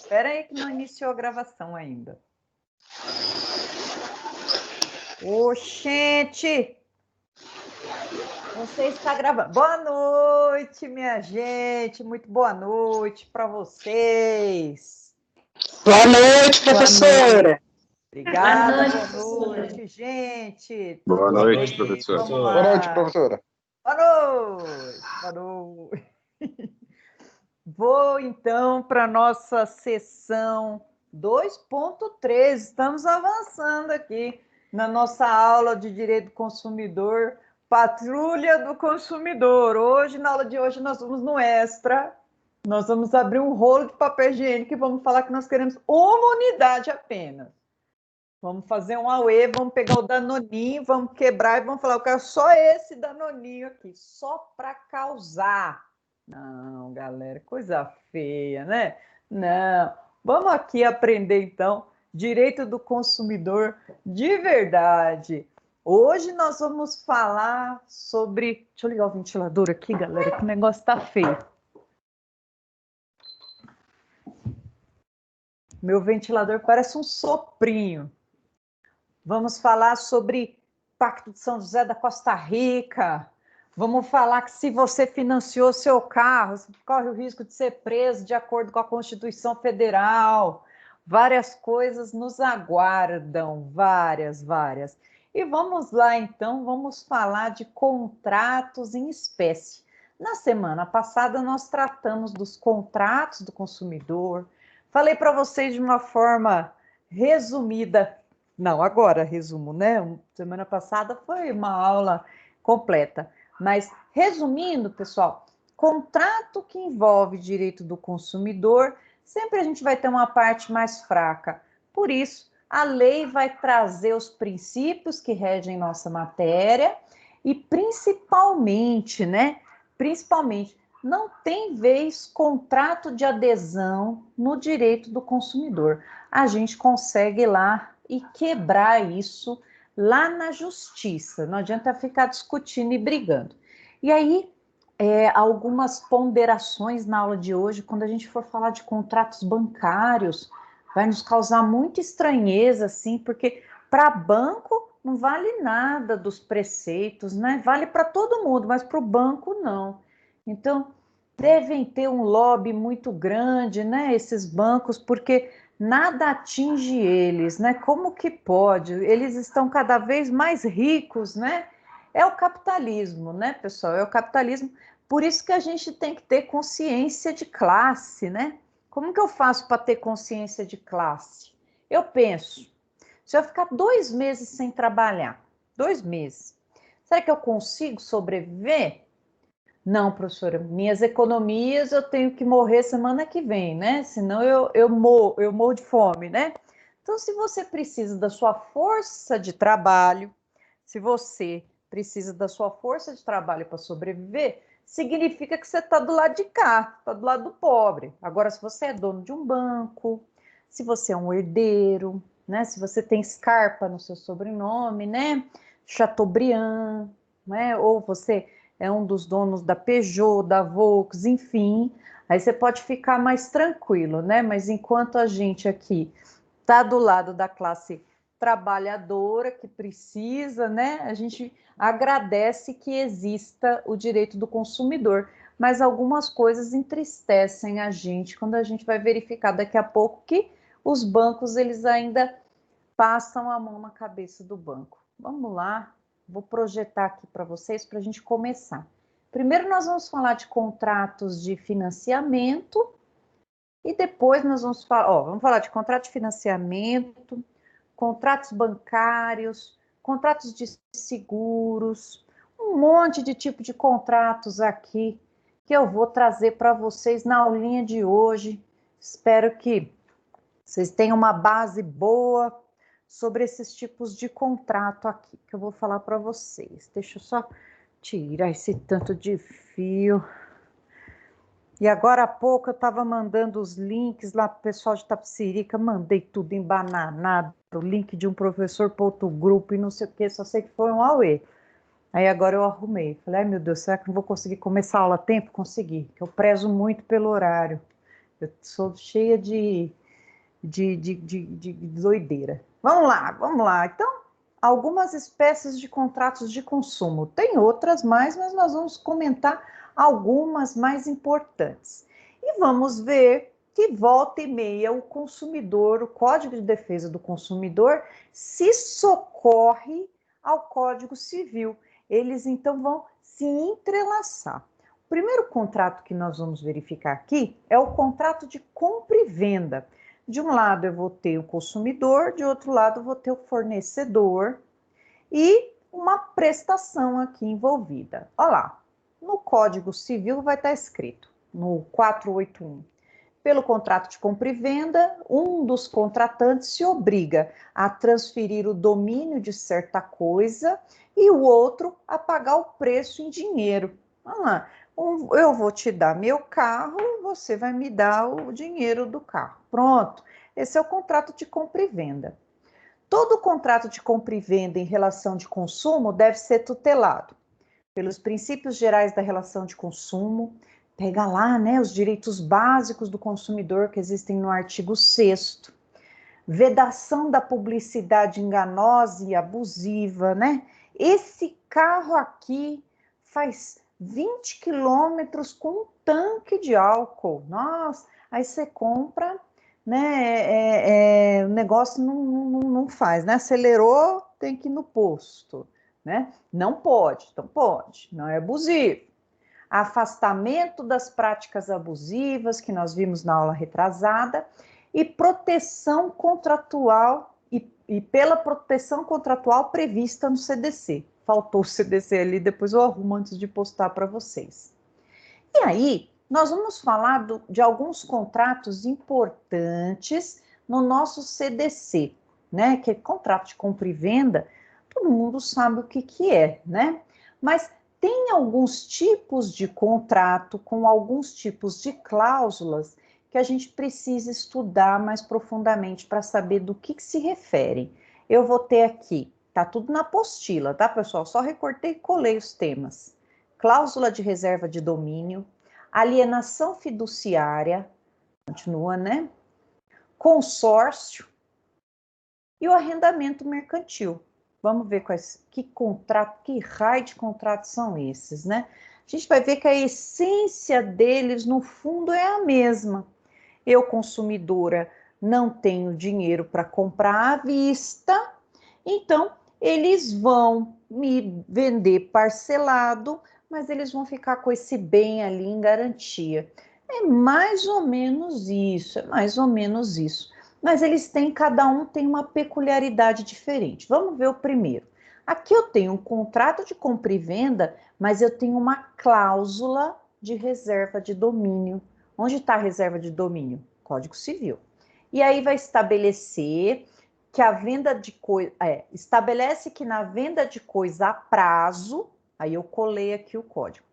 Espera aí que não iniciou a gravação ainda. Oxente! Você está gravando. Boa noite, minha gente. Muito boa noite para vocês. Boa noite, professora. Obrigada, Boa noite, boa professora. noite, gente. Boa Tudo noite, bem? professor. Vamos Boa lá. noite, professora. Boa noite. Boa noite. Vou então para a nossa sessão 2.3. Estamos avançando aqui na nossa aula de Direito do Consumidor, Patrulha do Consumidor. Hoje, na aula de hoje, nós vamos no extra. Nós vamos abrir um rolo de papel higiênico e vamos falar que nós queremos uma unidade apenas. Vamos fazer um auê, vamos pegar o danoninho, vamos quebrar e vamos falar, eu quero só esse danoninho aqui, só para causar. Não, galera, coisa feia, né? Não. Vamos aqui aprender, então, direito do consumidor de verdade. Hoje nós vamos falar sobre... Deixa eu ligar o ventilador aqui, galera, que o negócio tá feio. Meu ventilador parece um soprinho. Vamos falar sobre Pacto de São José da Costa Rica. Vamos falar que se você financiou seu carro, você corre o risco de ser preso de acordo com a Constituição Federal. Várias coisas nos aguardam, várias. E vamos lá, então, vamos falar de contratos em espécie. Na semana passada, nós tratamos dos contratos do consumidor. Falei para vocês de uma forma resumida. Não, agora resumo, né? Semana passada foi uma aula completa. Mas, resumindo, pessoal, contrato que envolve direito do consumidor, sempre a gente vai ter uma parte mais fraca. Por isso, a lei vai trazer os princípios que regem nossa matéria e, principalmente, não tem vez contrato de adesão no direito do consumidor. A gente consegue ir lá e quebrar isso lá na justiça. Não adianta ficar discutindo e brigando. E aí, algumas ponderações na aula de hoje, quando a gente for falar de contratos bancários, vai nos causar muita estranheza, assim, porque para banco não vale nada dos preceitos, né? Vale para todo mundo, mas para o banco não. Então, devem ter um lobby muito grande, né? Esses bancos, porque nada atinge eles, né? Como que pode? Eles estão cada vez mais ricos, né? É o capitalismo, né, pessoal? É o capitalismo. Por isso que a gente tem que ter consciência de classe, né? Como que eu faço para ter consciência de classe? Eu penso, se eu ficar 2 meses sem trabalhar, 2 meses, será que eu consigo sobreviver? Não, professora, minhas economias eu tenho que morrer semana que vem, né? Senão eu morro de fome, né? Então, se você precisa da sua força de trabalho, se você precisa da sua força de trabalho para sobreviver, significa que você está do lado de cá, está do lado do pobre. Agora, se você é dono de um banco, se você é um herdeiro, né? Se você tem Scarpa no seu sobrenome, né? Chateaubriand, né? Ou você é um dos donos da Peugeot, da Volks, enfim, aí você pode ficar mais tranquilo, né? Mas enquanto a gente aqui está do lado da classe trabalhadora que precisa, né? A gente agradece que exista o direito do consumidor, mas algumas coisas entristecem a gente quando a gente vai verificar daqui a pouco que os bancos eles ainda passam a mão na cabeça do banco. Vamos lá. Vou projetar aqui para vocês para a gente começar. Primeiro nós vamos falar de contratos de financiamento e depois nós vamos falar de contrato de financiamento, contratos bancários, contratos de seguros, um monte de tipo de contratos aqui que eu vou trazer para vocês na aulinha de hoje. Espero que vocês tenham uma base boa sobre esses tipos de contrato aqui, que eu vou falar para vocês. Deixa eu só tirar esse tanto de fio. E agora há pouco eu estava mandando os links lá para o pessoal de Tapicirica, mandei tudo embananado, o link de um professor para outro grupo e não sei o que, só sei que foi um auê. Aí agora eu arrumei, falei, ai meu Deus, será que não vou conseguir começar a aula a tempo? Consegui, que eu prezo muito pelo horário. Eu sou cheia de de doideira. Vamos lá. Então, algumas espécies de contratos de consumo. Tem outras mais, mas nós vamos comentar algumas mais importantes. E vamos ver que volta e meia o consumidor, o Código de Defesa do Consumidor, se socorre ao Código Civil. Eles então vão se entrelaçar. O primeiro contrato que nós vamos verificar aqui é o contrato de compra e venda. De um lado eu vou ter o consumidor, de outro lado eu vou ter o fornecedor e uma prestação aqui envolvida. Olha lá, no Código Civil vai estar escrito, no 481, pelo contrato de compra e venda, um dos contratantes se obriga a transferir o domínio de certa coisa e o outro a pagar o preço em dinheiro. Olha lá, eu vou te dar meu carro, você vai me dar o dinheiro do carro. Pronto, esse é o contrato de compra e venda. Todo contrato de compra e venda em relação de consumo deve ser tutelado pelos princípios gerais da relação de consumo. Pega lá, né, os direitos básicos do consumidor que existem no artigo 6º. Vedação da publicidade enganosa e abusiva, né? Esse carro aqui faz 20 quilômetros com um tanque de álcool. Nossa, aí você compra, né? O negócio não faz, né? Acelerou, tem que ir no posto, né? Não pode, não é abusivo. Afastamento das práticas abusivas, que nós vimos na aula retrasada, e proteção contratual, e pela proteção contratual prevista no CDC. Faltou o CDC ali, depois eu arrumo antes de postar para vocês. E aí, nós vamos falar de alguns contratos importantes no nosso CDC, né? Que é contrato de compra e venda, todo mundo sabe o que é, né? Mas tem alguns tipos de contrato com alguns tipos de cláusulas que a gente precisa estudar mais profundamente para saber do que se referem. Eu vou ter aqui, tá tudo na apostila, tá, pessoal? Só recortei e colei os temas. Cláusula de reserva de domínio, alienação fiduciária, continua, né? Consórcio e o arrendamento mercantil. Vamos ver que raio de contratos são esses, né? A gente vai ver que a essência deles, no fundo, é a mesma. Eu, consumidora, não tenho dinheiro para comprar à vista, então eles vão me vender parcelado, mas eles vão ficar com esse bem ali em garantia. É mais ou menos isso, Mas cada um tem uma peculiaridade diferente. Vamos ver o primeiro. Aqui eu tenho um contrato de compra e venda, mas eu tenho uma cláusula de reserva de domínio. Onde está a reserva de domínio? Código Civil. E aí vai estabelecer que a venda de coisa... estabelece que na venda de coisa a prazo, aí eu colei aqui o código,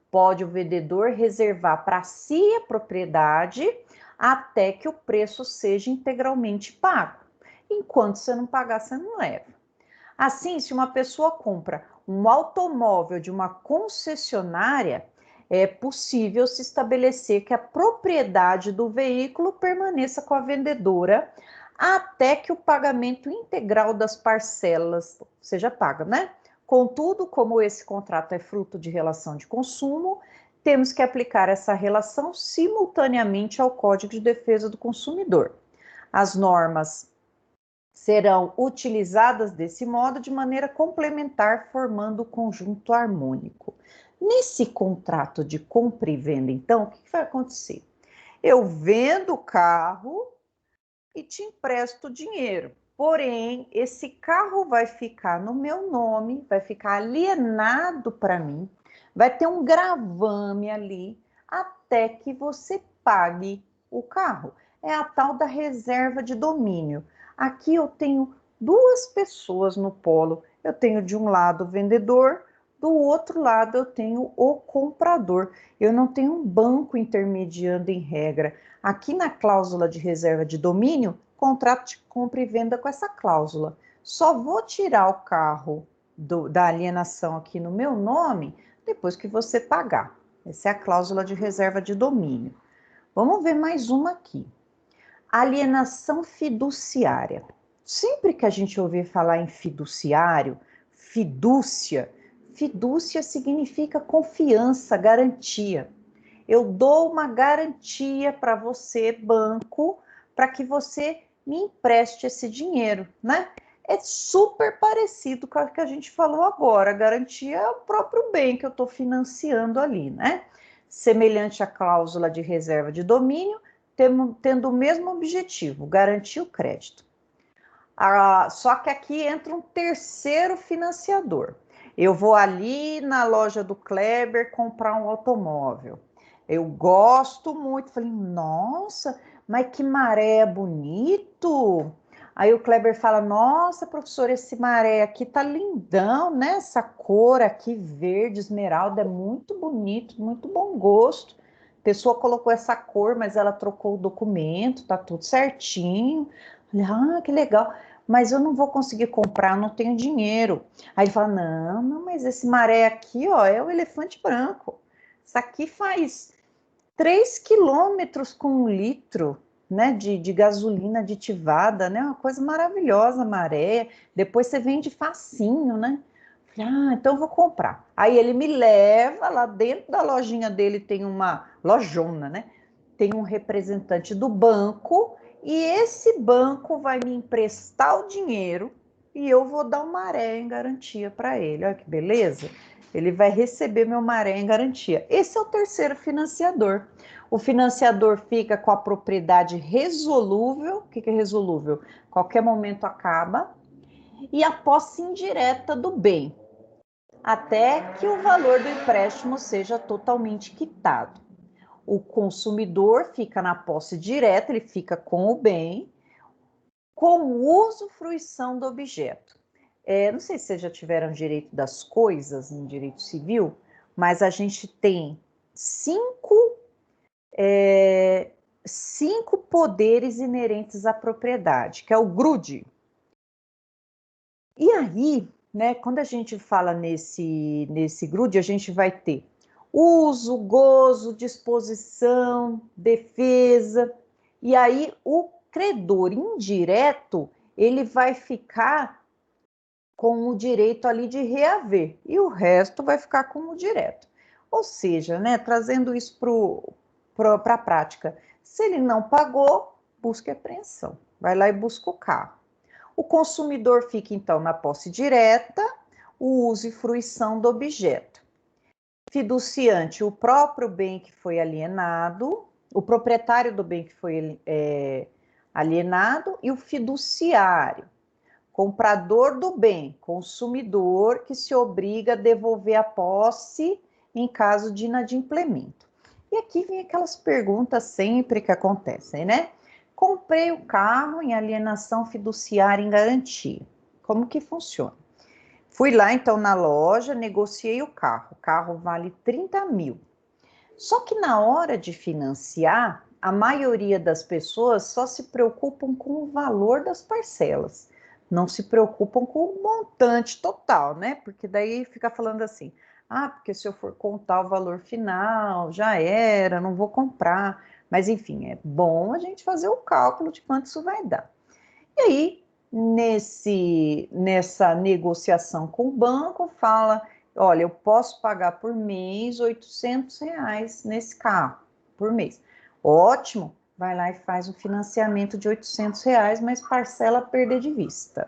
pode o vendedor reservar para si a propriedade até que o preço seja integralmente pago. Enquanto você não pagar, você não leva. Assim, se uma pessoa compra um automóvel de uma concessionária, é possível se estabelecer que a propriedade do veículo permaneça com a vendedora até que o pagamento integral das parcelas seja pago, né? Contudo, como esse contrato é fruto de relação de consumo, temos que aplicar essa relação simultaneamente ao Código de Defesa do Consumidor. As normas serão utilizadas desse modo de maneira complementar, formando o conjunto harmônico. Nesse contrato de compra e venda, então, o que vai acontecer? Eu vendo o carro e te empresto dinheiro. Porém, esse carro vai ficar no meu nome, vai ficar alienado para mim, vai ter um gravame ali até que você pague o carro. É a tal da reserva de domínio. Aqui eu tenho duas pessoas no polo. Eu tenho de um lado o vendedor, do outro lado eu tenho o comprador. Eu não tenho um banco intermediando em regra. Aqui na cláusula de reserva de domínio, contrato de compra e venda com essa cláusula. Só vou tirar o carro da alienação aqui no meu nome depois que você pagar. Essa é a cláusula de reserva de domínio. Vamos ver mais uma aqui. Alienação fiduciária. Sempre que a gente ouvir falar em fiduciário, fidúcia significa confiança, garantia. Eu dou uma garantia para você, banco, para que você me empreste esse dinheiro, né? É super parecido com o que a gente falou agora. A garantia é o próprio bem que eu estou financiando ali, né? Semelhante à cláusula de reserva de domínio, tendo o mesmo objetivo, garantir o crédito. Só que aqui entra um terceiro financiador. Eu vou ali na loja do Kleber comprar um automóvel. Eu gosto muito. Falei, nossa, mas que maré bonito. Aí o Kleber fala, nossa, professor, esse maré aqui tá lindão, né? Essa cor aqui, verde, esmeralda, é muito bonito, muito bom gosto. A pessoa colocou essa cor, mas ela trocou o documento, tá tudo certinho. Falei, que legal. Mas eu não vou conseguir comprar, não tenho dinheiro. Aí ele fala, não, mas esse maré aqui, ó, é o elefante branco. Isso aqui faz 3 quilômetros com 1 litro, né, de gasolina aditivada, né, uma coisa maravilhosa, maré. Depois você vende facinho, né? Então eu vou comprar. Aí ele me leva lá dentro da lojinha dele, tem uma lojona, né? Tem um representante do banco e esse banco vai me emprestar o dinheiro e eu vou dar o maré em garantia para ele. Olha que beleza! Ele vai receber meu maré em garantia. Esse é o terceiro financiador. O financiador fica com a propriedade resolúvel. O que é resolúvel? Qualquer momento acaba. E a posse indireta do bem, até que o valor do empréstimo seja totalmente quitado. O consumidor fica na posse direta, ele fica com o bem, com usufruição do objeto. Não sei se vocês já tiveram direito das coisas em direito civil, mas a gente tem cinco poderes inerentes à propriedade, que é o GRUDE. E aí, né, quando a gente fala nesse GRUDE, a gente vai ter uso, gozo, disposição, defesa, e aí o credor indireto, ele vai ficar com o direito ali de reaver, e o resto vai ficar com o direto. Ou seja, né, trazendo isso para a prática, se ele não pagou, busca apreensão, vai lá e busca o carro. O consumidor fica, então, na posse direta, o uso e fruição do objeto. Fiduciante, o próprio bem que foi alienado, o proprietário do bem que foi alienado, e o fiduciário, comprador do bem, consumidor que se obriga a devolver a posse em caso de inadimplemento. E aqui vem aquelas perguntas sempre que acontecem, né? Comprei o carro em alienação fiduciária em garantia. Como que funciona? Fui lá, então, na loja, negociei o carro vale 30 mil. Só que na hora de financiar, a maioria das pessoas só se preocupam com o valor das parcelas, não se preocupam com o montante total, né? Porque daí fica falando assim, porque se eu for contar o valor final, já era, não vou comprar. Mas, enfim, é bom a gente fazer o cálculo de quanto isso vai dar. E aí, nessa negociação com o banco, fala, olha, eu posso pagar por mês R$ 800 nesse carro, por mês. Ótimo, vai lá e faz um financiamento de R$ 800, mas parcela perder de vista.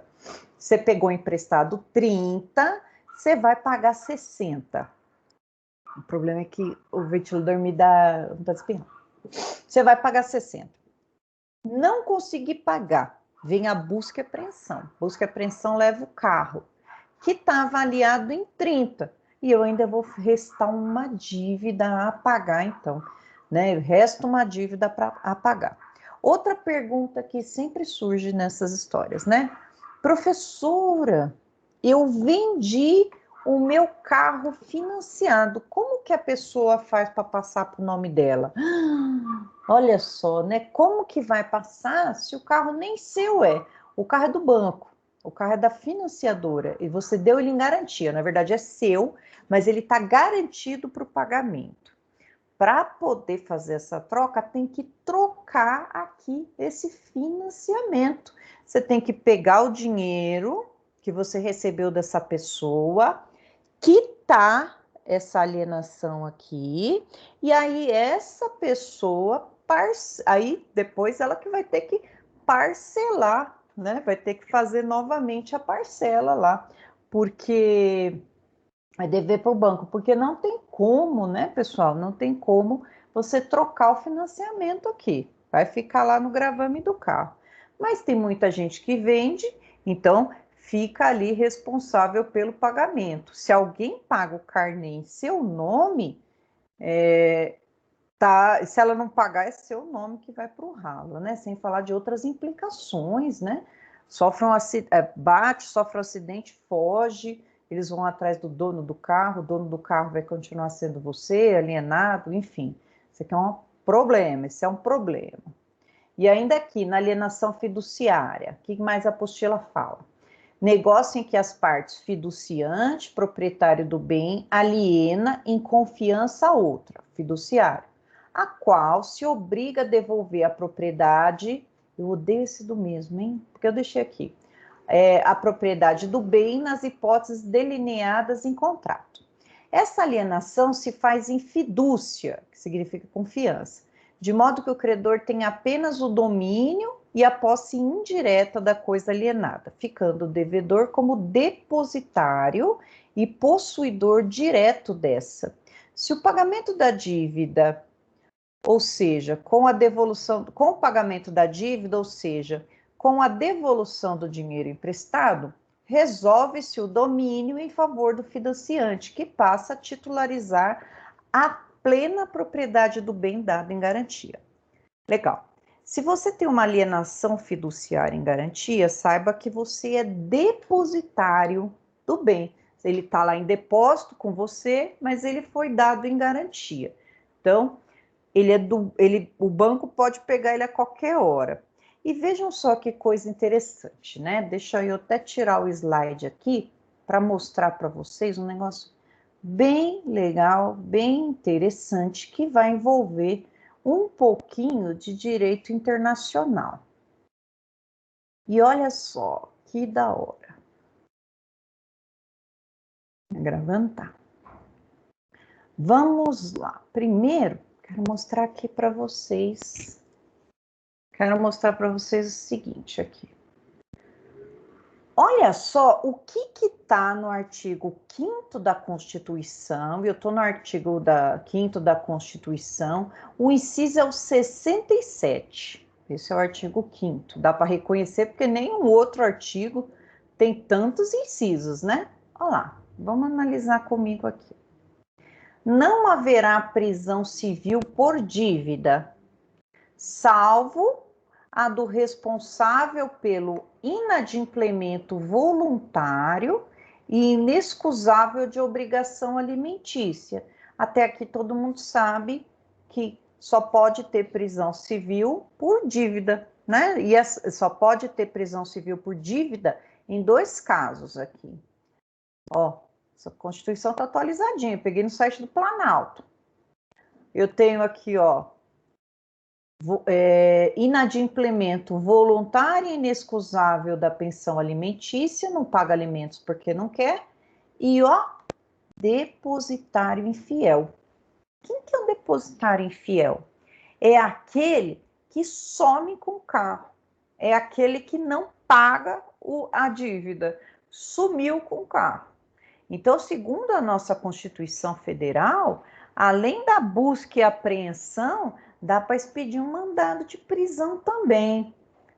Você pegou emprestado 30, você vai pagar 60. O problema é que o ventilador me dá... Não está espirrando. Você vai pagar 60. Não conseguir pagar, vem a busca e apreensão. Busca e apreensão leva o carro, que está avaliado em 30. E eu ainda vou restar uma dívida a pagar, então. Né? Resta uma dívida a pagar. Outra pergunta que sempre surge nessas histórias, né? Professora, eu vendi o meu carro financiado. Como que a pessoa faz para passar para o nome dela? Olha só, né? Como que vai passar se o carro nem seu é? O carro é do banco, o carro é da financiadora e você deu ele em garantia. Na verdade é seu, mas ele está garantido para o pagamento. para poder fazer essa troca, tem que trocar aqui esse financiamento. Você tem que pegar o dinheiro que você recebeu dessa pessoa, quitar essa alienação aqui, e aí essa pessoa, aí depois ela que vai ter que parcelar, né? Vai ter que fazer novamente a parcela lá, porque é dever para o banco, porque não tem como, né, pessoal? Não tem como você trocar o financiamento aqui. Vai ficar lá no gravame do carro. Mas tem muita gente que vende, então fica ali responsável pelo pagamento. Se alguém paga o carnê em seu nome, se ela não pagar, é seu nome que vai para o ralo, né? Sem falar de outras implicações, né? Sofre um acidente, foge, eles vão atrás do dono do carro, o dono do carro vai continuar sendo você, alienado, enfim. Isso aqui é um problema, isso é um problema. E ainda aqui, na alienação fiduciária, o que mais a apostila fala? Negócio em que as partes fiduciante, proprietário do bem, aliena em confiança a outra, fiduciário, a qual se obriga a devolver a propriedade, eu odeio esse do mesmo, hein? Porque eu deixei aqui, a propriedade do bem nas hipóteses delineadas em contrato. Essa alienação se faz em fidúcia, que significa confiança, de modo que o credor tem apenas o domínio e a posse indireta da coisa alienada, ficando o devedor como depositário e possuidor direto dessa. Se o pagamento da dívida, ou seja, com o pagamento da dívida, ou seja, com a devolução do dinheiro emprestado, resolve-se o domínio em favor do financiante, que passa a titularizar a plena propriedade do bem dado em garantia. Legal. Se você tem uma alienação fiduciária em garantia, saiba que você é depositário do bem. Ele está lá em depósito com você, mas ele foi dado em garantia. Então, o banco pode pegar ele a qualquer hora. E vejam só que coisa interessante, né? Deixa eu até tirar o slide aqui para mostrar para vocês um negócio bem legal, bem interessante, que vai envolver um pouquinho de direito internacional. E olha só, que da hora. Gravando, tá. Vamos lá. Primeiro, quero mostrar aqui para vocês. Quero mostrar para vocês o seguinte aqui. Olha só o que está no artigo 5º da Constituição, eu estou no artigo 5º da Constituição, o inciso é o 67, esse é o artigo 5º, dá para reconhecer porque nenhum outro artigo tem tantos incisos, né? Olha lá, vamos analisar comigo aqui. Não haverá prisão civil por dívida, salvo a do responsável pelo inadimplemento voluntário e inexcusável de obrigação alimentícia. Até aqui todo mundo sabe que só pode ter prisão civil por dívida, né? E só pode ter prisão civil por dívida em 2 casos aqui. Ó, essa Constituição está atualizadinha, eu peguei no site do Planalto. Eu tenho aqui, ó, inadimplemento voluntário e inexcusável da pensão alimentícia, não paga alimentos porque não quer, e ó, depositário infiel. Quem que é o depositário infiel? É aquele que some com o carro, é aquele que não paga a dívida, sumiu com o carro. Então, segundo a nossa Constituição Federal, além da busca e apreensão, dá para expedir um mandado de prisão também.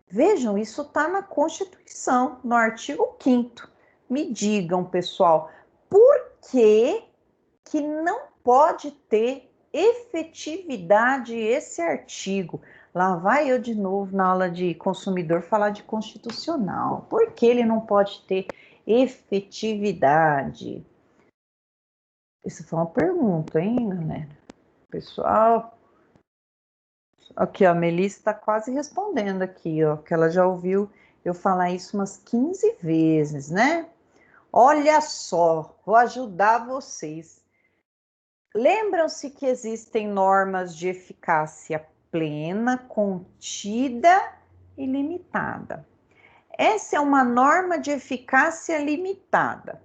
Vejam, isso está na Constituição, no artigo 5º. Me digam, pessoal, por que não pode ter efetividade esse artigo? Lá vai eu de novo na aula de consumidor falar de constitucional. Por que ele não pode ter efetividade? Isso foi uma pergunta, hein, galera? Pessoal, aqui, ó, a Melissa está quase respondendo aqui, ó, que ela já ouviu eu falar isso umas 15 vezes, né? Olha só, vou ajudar vocês. Lembram-se que existem normas de eficácia plena, contida e limitada. Essa é uma norma de eficácia limitada.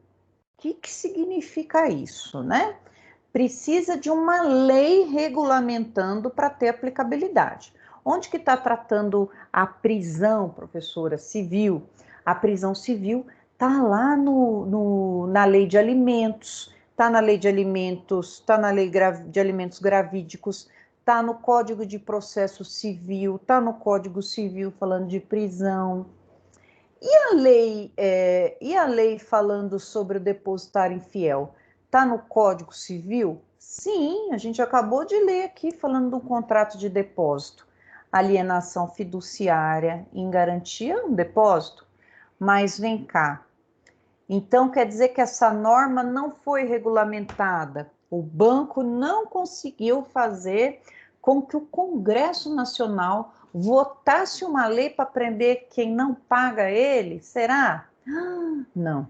O que significa isso, né? Precisa de uma lei regulamentando para ter aplicabilidade. Onde que está tratando a prisão, professora, civil? A prisão civil está lá na lei de alimentos, está na lei de alimentos, está na lei de alimentos gravídicos, está no Código de Processo Civil, está no Código Civil falando de prisão. E a lei falando sobre o depositário infiel? Está no Código Civil? Sim, a gente acabou de ler aqui falando do contrato de depósito. Alienação fiduciária em garantia, um depósito. Mas vem cá. Então quer dizer que essa norma não foi regulamentada. O banco não conseguiu fazer com que o Congresso Nacional votasse uma lei para prender quem não paga ele? Será? Não.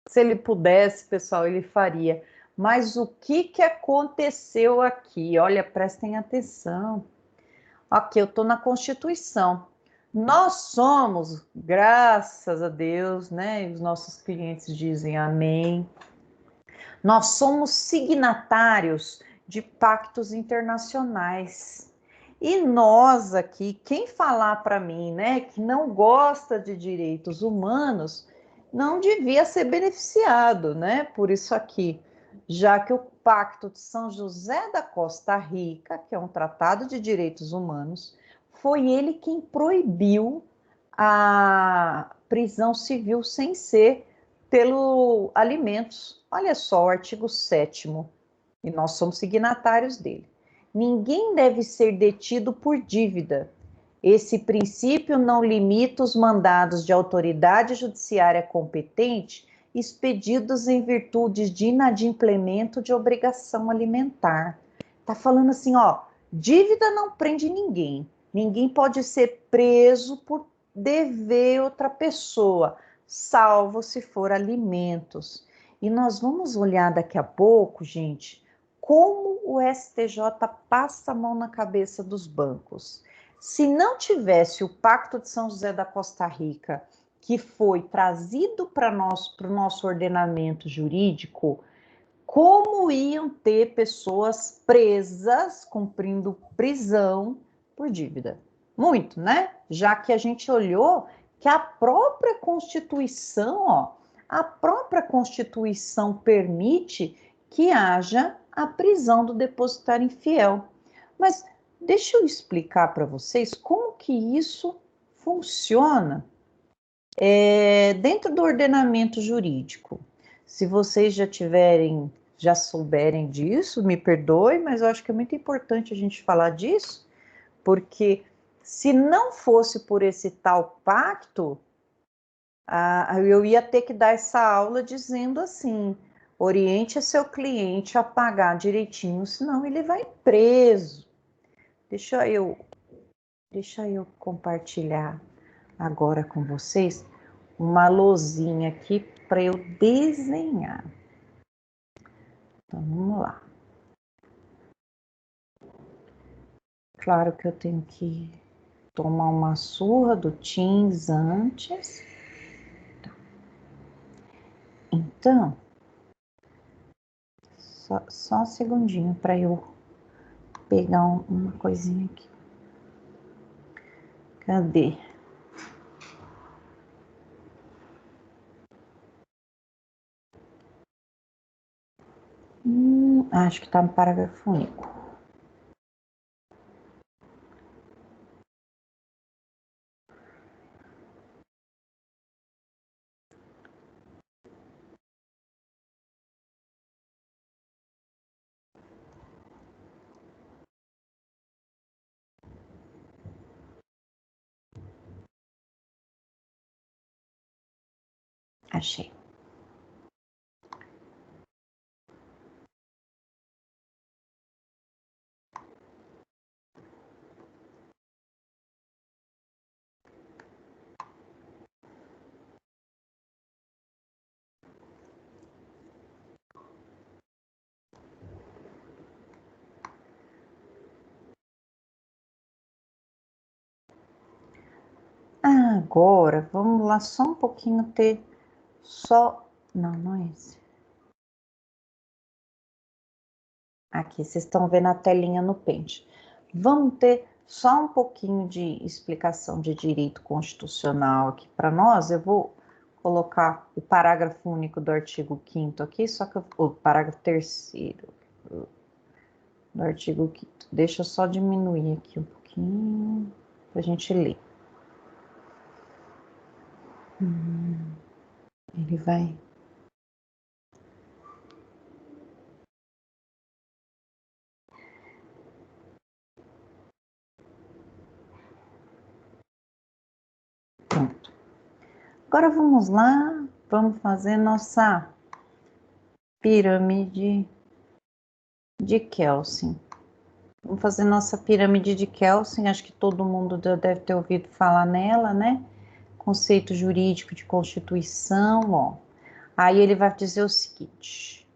Se ele pudesse, pessoal, ele faria. Mas o que aconteceu aqui? Olha, prestem atenção. Aqui eu estou na Constituição. Nós somos, graças a Deus, né? E os nossos clientes dizem amém. Nós somos signatários de pactos internacionais. E nós aqui, quem falar para mim, né, que não gosta de direitos humanos, não devia ser beneficiado, né, por isso aqui, já que o Pacto de São José da Costa Rica, que é um tratado de direitos humanos, foi ele quem proibiu a prisão civil sem ser pelo alimentos. Olha só o artigo 7º, e nós somos signatários dele. Ninguém deve ser detido por dívida. Esse princípio não limita os mandados de autoridade judiciária competente expedidos em virtude de inadimplemento de obrigação alimentar. Tá falando assim, ó, dívida não prende ninguém. Ninguém pode ser preso por dever outra pessoa, salvo se for alimentos. E nós vamos olhar daqui a pouco, gente, como o STJ passa a mão na cabeça dos bancos. Se não tivesse o Pacto de São José da Costa Rica, que foi trazido para o nosso ordenamento jurídico, como iam ter pessoas presas, cumprindo prisão por dívida? Muito, né? Já que a gente olhou que a própria Constituição, ó, a própria Constituição permite que haja a prisão do depositário infiel. Mas deixa eu explicar para vocês como que isso funciona dentro do ordenamento jurídico. Se vocês já souberem disso, me perdoe, mas eu acho que é muito importante a gente falar disso, porque se não fosse por esse tal pacto, eu ia ter que dar essa aula dizendo assim: oriente seu cliente a pagar direitinho, senão ele vai preso. Deixa eu compartilhar agora com vocês uma lousinha aqui para eu desenhar. Então, vamos lá. Claro que eu tenho que tomar uma surra do Teams antes. Então, só um segundinho para eu pegar uma coisinha aqui. Cadê? Acho que está no parágrafo único. Achei. agora, vamos lá só um pouquinho ter só... Não é esse. Aqui, vocês estão vendo a telinha no pente. Vamos ter só um pouquinho de explicação de direito constitucional aqui para nós. Eu vou colocar o parágrafo único do artigo 5º aqui, só que o parágrafo 3º do artigo 5º. Deixa eu só diminuir aqui um pouquinho para a gente ler. Ele vai... Pronto. Agora vamos lá, vamos fazer nossa pirâmide de Kelsen. Vamos fazer nossa pirâmide de Kelsen, acho que todo mundo já deve ter ouvido falar nela, né? Conceito jurídico de constituição, ó. Aí ele vai dizer o seguinte,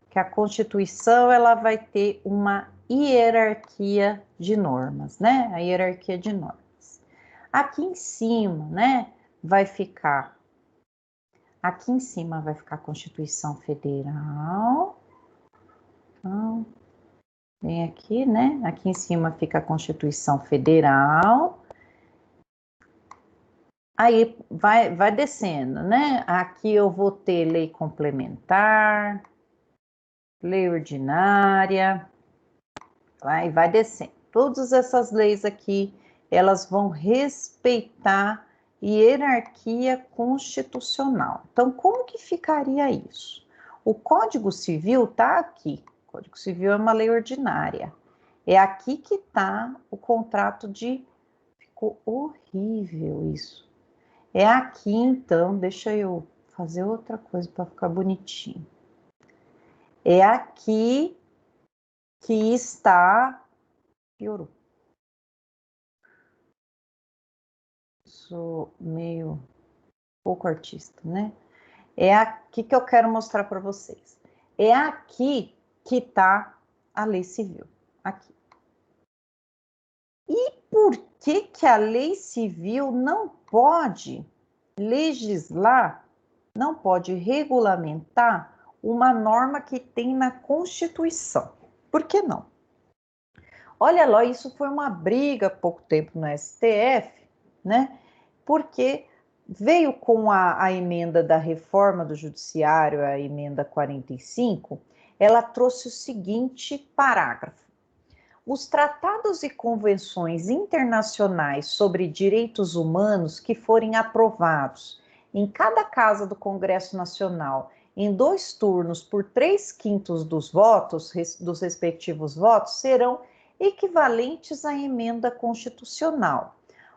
que a Constituição, ela vai ter uma hierarquia de normas, né? A hierarquia de normas. Aqui em cima, né, vai ficar... Aqui em cima vai ficar a Constituição Federal. Então, vem aqui, né? Aqui em cima fica a Constituição Federal. Aí vai descendo, né? Aqui eu vou ter lei complementar, lei ordinária, vai descendo. Todas essas leis aqui, elas vão respeitar hierarquia constitucional. Então, como que ficaria isso? O Código Civil está aqui. O Código Civil é uma lei ordinária. É aqui que está o contrato de... Ficou horrível isso. É aqui, então, deixa eu fazer outra coisa para ficar bonitinho. É aqui que está... Piorou. Sou meio pouco artista, né? É aqui que eu quero mostrar para vocês. É aqui que está a lei civil. Aqui. E por que a lei civil não pode legislar, não pode regulamentar uma norma que tem na Constituição? Por que não? Olha lá, isso foi uma briga há pouco tempo no STF, né? Porque veio com a emenda da reforma do judiciário, a emenda 45, ela trouxe o seguinte parágrafo: os tratados e convenções internacionais sobre direitos humanos que forem aprovados em cada casa do Congresso Nacional em 2 turnos por 3/5 dos votos, dos respectivos votos, serão equivalentes à emenda constitucional.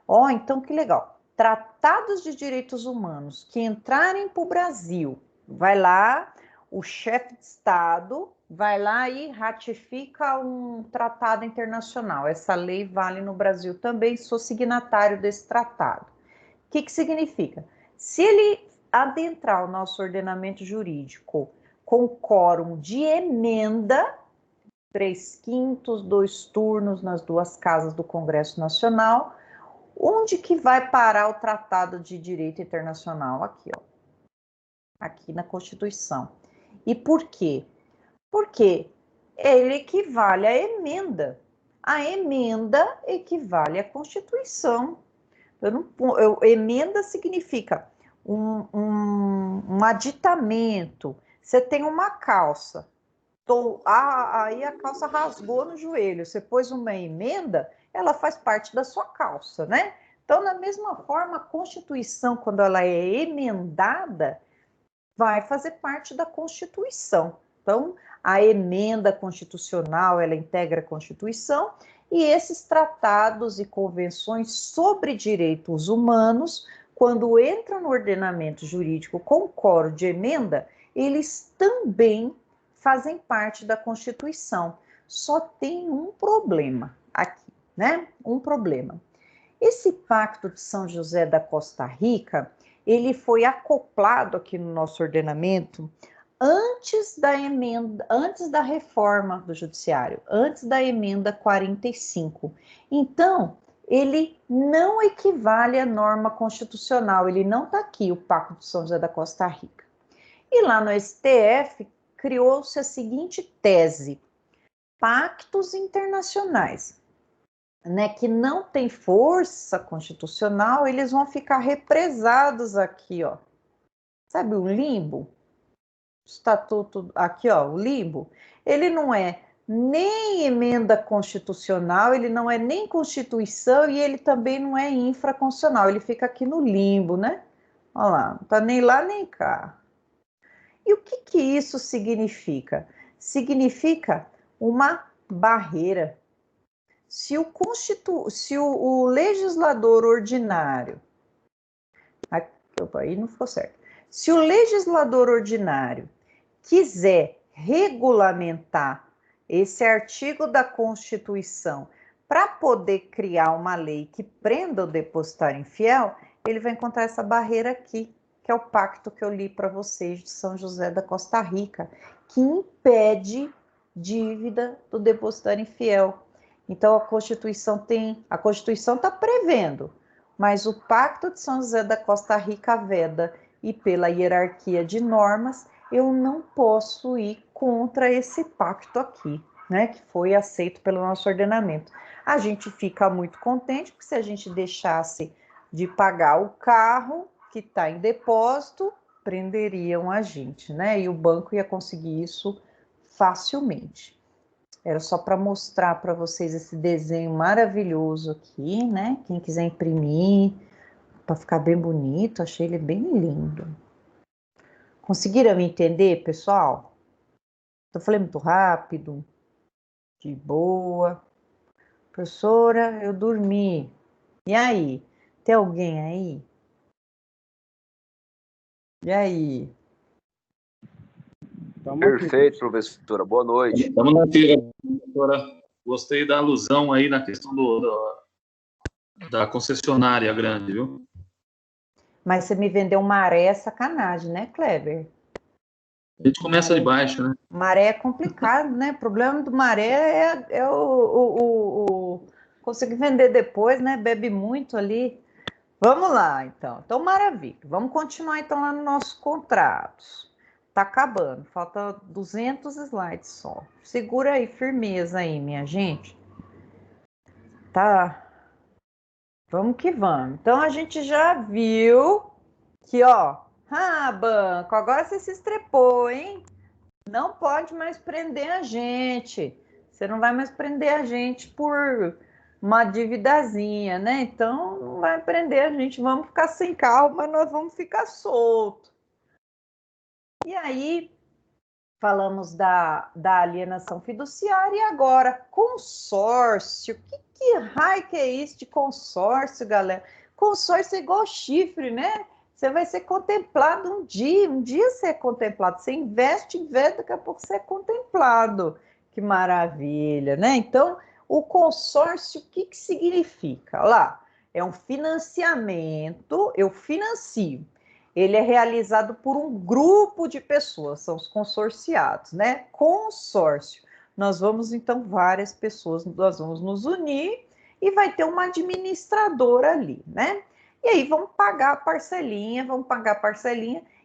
Ó, então que legal. Tratados de direitos humanos que entrarem para o Brasil, vai lá, o chefe de Estado vai lá e ratifica um tratado internacional. Essa lei vale no Brasil também, sou signatário desse tratado. O que significa? Se ele adentrar o nosso ordenamento jurídico com quórum de emenda, 3/5, 2 turnos nas 2 casas do Congresso Nacional, onde que vai parar o Tratado de Direito Internacional? Aqui, ó. Aqui na Constituição. E por quê? Porque ele equivale à emenda. A emenda equivale à Constituição. Emenda significa um aditamento. Você tem uma calça. Aí a calça rasgou no joelho. Você pôs uma emenda, ela faz parte da sua calça, né? Então, da mesma forma, a Constituição, quando ela é emendada, vai fazer parte da Constituição. Então, a emenda constitucional, ela integra a Constituição, e esses tratados e convenções sobre direitos humanos, quando entram no ordenamento jurídico com quórum de emenda, eles também fazem parte da Constituição. Só tem um problema aqui, né? Um problema. Esse Pacto de São José da Costa Rica, ele foi acoplado aqui no nosso ordenamento antes da emenda, antes da reforma do judiciário, antes da emenda 45. Então, ele não equivale à norma constitucional, ele não está aqui, o Pacto de São José da Costa Rica. E lá no STF, criou-se a seguinte tese: pactos internacionais, né, que não têm força constitucional, eles vão ficar represados aqui, ó. Sabe o limbo? Estatuto, aqui, ó, o limbo. Ele não é nem emenda constitucional, ele não é nem Constituição e ele também não é infraconstitucional, ele fica aqui no limbo, né? Olha lá, não tá nem lá nem cá. E o que isso significa? Significa uma barreira. Se o legislador ordinário, aí não ficou certo. Se o legislador ordinário quiser regulamentar esse artigo da Constituição para poder criar uma lei que prenda o depositário infiel, ele vai encontrar essa barreira aqui, que é o pacto que eu li para vocês de São José da Costa Rica, que impede dívida do depositário infiel. Então a Constituição está prevendo, mas o Pacto de São José da Costa Rica veda, e pela hierarquia de normas, eu não posso ir contra esse pacto aqui, né, que foi aceito pelo nosso ordenamento. A gente fica muito contente, porque se a gente deixasse de pagar o carro que está em depósito, prenderiam a gente, né, e o banco ia conseguir isso facilmente. Era só para mostrar para vocês esse desenho maravilhoso aqui, né, quem quiser imprimir, para ficar bem bonito, achei ele bem lindo. Conseguiram me entender, pessoal? Eu falei muito rápido, de boa. Professora, eu dormi. E aí? Tem alguém aí? E aí? Perfeito, professora. Boa noite. Estamos na feira, professora. Gostei da alusão aí na questão da concessionária grande, viu? Mas você me vendeu maré é sacanagem, né, Kleber? A gente começa de baixo, né? Maré é complicado, né? O problema do maré é conseguir vender depois, né? Bebe muito ali. Vamos lá, então. Então, maravilha. Vamos continuar, então, lá nos nossos contratos. Tá acabando. Falta 200 slides só. Segura aí, firmeza aí, minha gente. Tá. Vamos que vamos. Então, a gente já viu que, ó... Ah, banco, agora você se estrepou, hein? Não pode mais prender a gente. Você não vai mais prender a gente por uma dívidazinha, né? Então, não vai prender a gente. Vamos ficar sem carro, mas nós vamos ficar soltos. E aí, falamos da alienação fiduciária e agora, consórcio. Que raio que é isso de consórcio, galera? Consórcio é igual chifre, né? Você vai ser contemplado um dia você é contemplado. Você investe, daqui a pouco você é contemplado. Que maravilha, né? Então, o consórcio, o que significa? Olha lá, é um financiamento, eu financio. Ele é realizado por um grupo de pessoas, são os consorciados, né? Consórcio. Nós vamos, então, várias pessoas, nós vamos nos unir e vai ter uma administradora ali, né? E aí vamos pagar a parcelinha,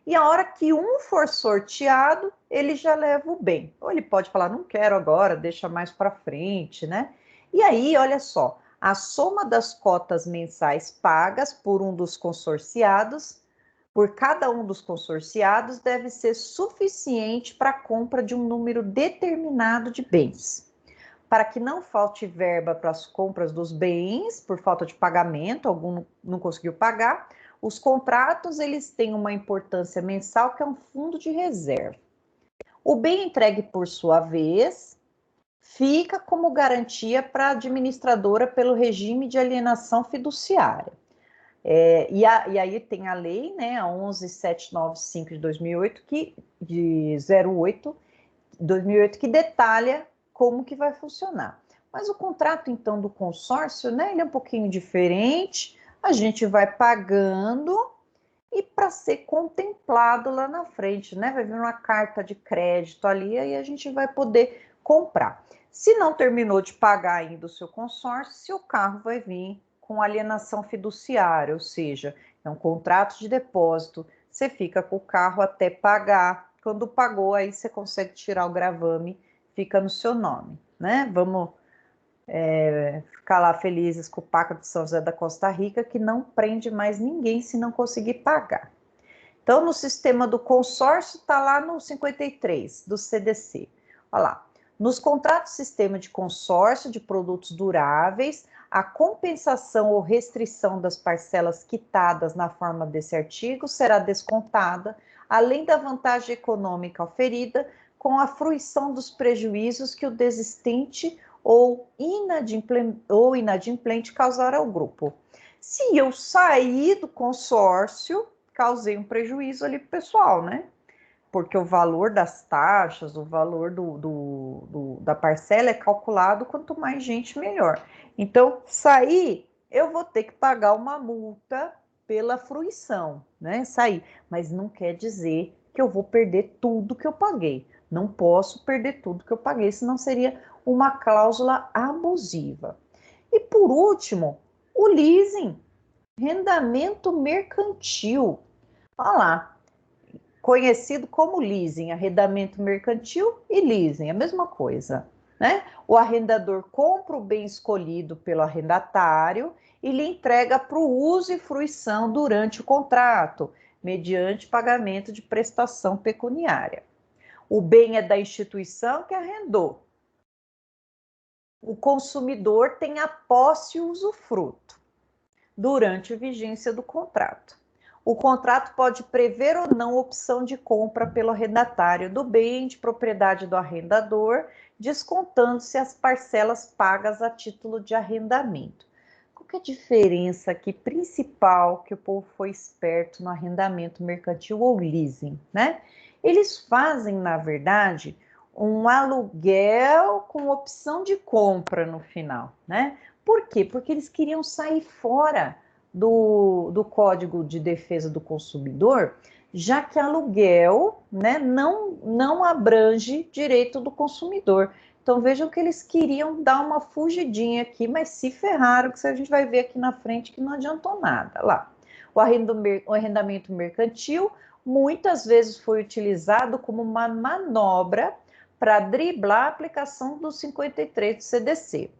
e a hora que um for sorteado, ele já leva o bem. Ou ele pode falar, não quero agora, deixa mais para frente, né? E aí, olha só, a soma das cotas mensais pagas por um dos consorciados, por cada um dos consorciados, deve ser suficiente para a compra de um número determinado de bens. Para que não falte verba para as compras dos bens, por falta de pagamento, algum não conseguiu pagar, os contratos eles têm uma importância mensal, que é um fundo de reserva. O bem entregue, por sua vez, fica como garantia para a administradora pelo regime de alienação fiduciária. E aí tem a lei, né, a 11795 de 2008, de 2008, que detalha como que vai funcionar. Mas o contrato, então, do consórcio, né, ele é um pouquinho diferente, a gente vai pagando e para ser contemplado lá na frente, né, vai vir uma carta de crédito ali, aí a gente vai poder comprar. Se não terminou de pagar ainda o seu consórcio, seu carro vai vir com alienação fiduciária, ou seja, é um contrato de depósito, você fica com o carro até pagar. Quando pagou, aí você consegue tirar o gravame, fica no seu nome, né? Vamos ficar lá felizes com o Pacto de São José da Costa Rica, que não prende mais ninguém se não conseguir pagar. Então, no sistema do consórcio, está lá no 53 do CDC. Olha lá. Nos contratos sistema de consórcio de produtos duráveis, a compensação ou restrição das parcelas quitadas na forma desse artigo será descontada, além da vantagem econômica oferida, com a fruição dos prejuízos que o desistente ou inadimplente causar ao grupo. Se eu sair do consórcio, causei um prejuízo ali pro pessoal, né? Porque o valor das taxas, o valor da parcela é calculado, quanto mais gente, melhor. Então, sair, eu vou ter que pagar uma multa pela fruição, né? Sair. Mas não quer dizer que eu vou perder tudo que eu paguei. Não posso perder tudo que eu paguei, senão seria uma cláusula abusiva. E por último, o leasing, arrendamento mercantil. Olha lá, conhecido como leasing, arrendamento mercantil e leasing, a mesma coisa, né? O arrendador compra o bem escolhido pelo arrendatário e lhe entrega para o uso e fruição durante o contrato, mediante pagamento de prestação pecuniária. O bem é da instituição que arrendou. O consumidor tem a posse e usufruto durante a vigência do contrato. O contrato pode prever ou não opção de compra pelo arrendatário do bem de propriedade do arrendador, descontando-se as parcelas pagas a título de arrendamento. Qual que é a diferença aqui principal que o povo foi esperto no arrendamento mercantil ou leasing, né? Eles fazem, na verdade, um aluguel com opção de compra no final, né? Por quê? Porque eles queriam sair fora do Código de Defesa do Consumidor, já que aluguel, né, não abrange direito do consumidor. Então vejam que eles queriam dar uma fugidinha aqui, mas se ferraram, que a gente vai ver aqui na frente que não adiantou nada. Lá, o arrendamento mercantil muitas vezes foi utilizado como uma manobra para driblar a aplicação do 53 do CDC.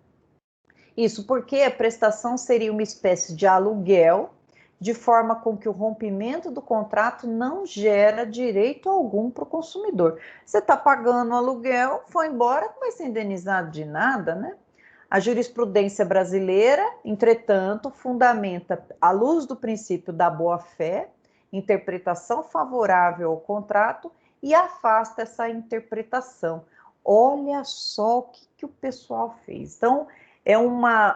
Isso porque a prestação seria uma espécie de aluguel, de forma com que o rompimento do contrato não gera direito algum para o consumidor. Você está pagando o aluguel, foi embora, não vai ser indenizado de nada, né? A jurisprudência brasileira, entretanto, fundamenta, à luz do princípio da boa-fé, interpretação favorável ao contrato e afasta essa interpretação. Olha só o que o pessoal fez. Então,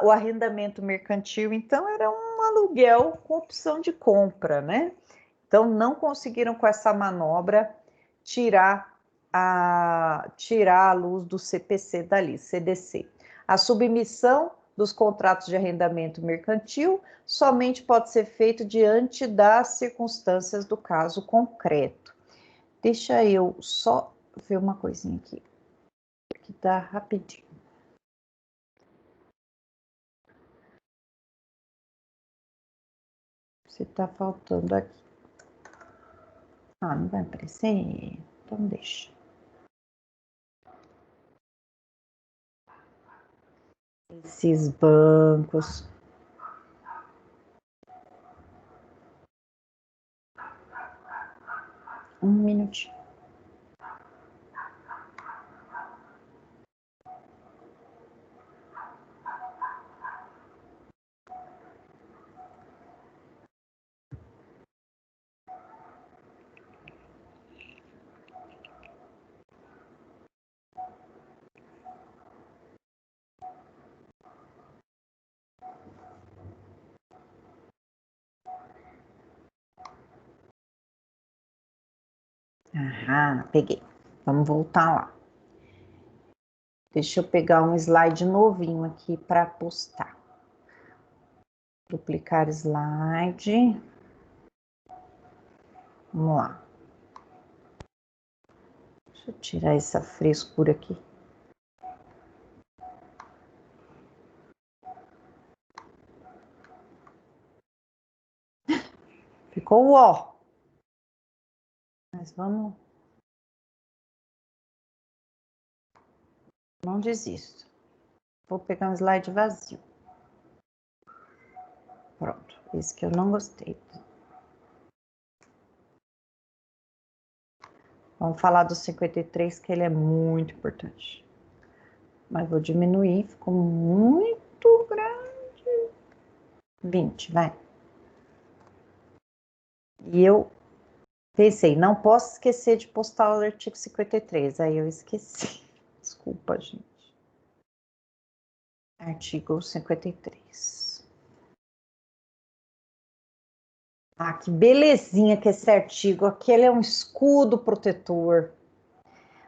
o arrendamento mercantil, então, era um aluguel com opção de compra, né? Então, não conseguiram com essa manobra tirar a luz do CPC dali, CDC. A submissão dos contratos de arrendamento mercantil somente pode ser feito diante das circunstâncias do caso concreto. Deixa eu só ver uma coisinha aqui, que tá rapidinho. Se tá faltando aqui. Ah, não vai aparecer? Então deixa. Esses bancos. Um minutinho. Peguei. Vamos voltar lá. Deixa eu pegar um slide novinho aqui para postar. Duplicar slide. Vamos lá. Deixa eu tirar essa frescura aqui. com o O. Mas vamos... Não desisto. Vou pegar um slide vazio. Pronto, esse que eu não gostei. Vamos falar do 53, que ele é muito importante. Mas vou diminuir, ficou muito grande. 20, vai. E eu pensei, não posso esquecer de postar o artigo 53. Aí eu esqueci. Desculpa, gente. Artigo 53. Ah, que belezinha que esse artigo. Aqui ele é um escudo protetor.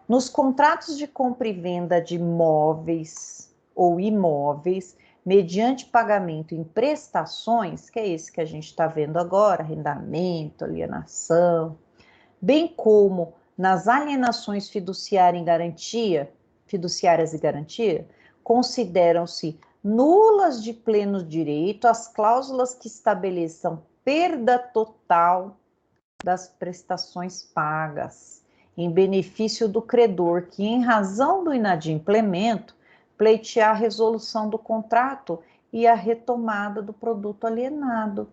Nos contratos de compra e venda de móveis ou imóveis, mediante pagamento em prestações, que é esse que a gente está vendo agora, arrendamento, alienação, bem como nas alienações fiduciárias e garantia, consideram-se nulas de pleno direito as cláusulas que estabeleçam perda total das prestações pagas, em benefício do credor que, em razão do inadimplemento, pleitear a resolução do contrato e a retomada do produto alienado.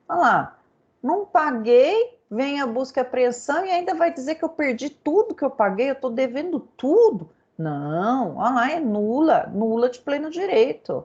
Olha lá, não paguei, vem a busca e apreensão e ainda vai dizer que eu perdi tudo que eu paguei, eu estou devendo tudo. Não, olha lá, é nula de pleno direito.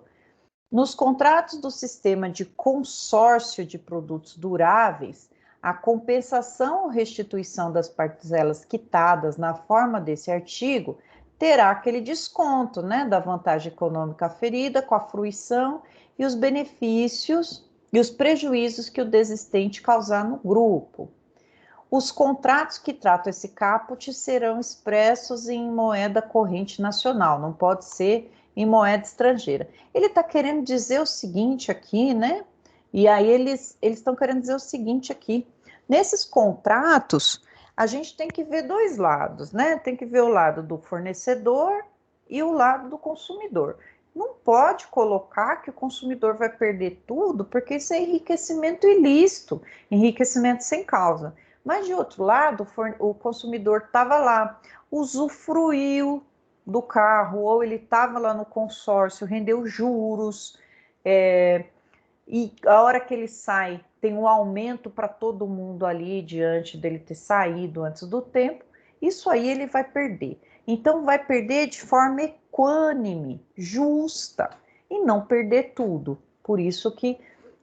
Nos contratos do sistema de consórcio de produtos duráveis, a compensação ou restituição das parcelas quitadas na forma desse artigo terá aquele desconto, né, da vantagem econômica aferida com a fruição e os benefícios e os prejuízos que o desistente causar no grupo. Os contratos que tratam esse caput serão expressos em moeda corrente nacional, não pode ser em moeda estrangeira. Ele está querendo dizer o seguinte aqui, né? E aí eles estão querendo dizer o seguinte aqui. Nesses contratos, a gente tem que ver dois lados, né? Tem que ver o lado do fornecedor e o lado do consumidor. Não pode colocar que o consumidor vai perder tudo, porque isso é enriquecimento ilícito, enriquecimento sem causa. Mas, de outro lado, o consumidor estava lá, usufruiu do carro, ou ele estava lá no consórcio, rendeu juros, e a hora que ele sai, tem um aumento para todo mundo ali, diante dele ter saído antes do tempo, isso aí ele vai perder. Então, vai perder de forma equânime, justa, e não perder tudo. Por isso que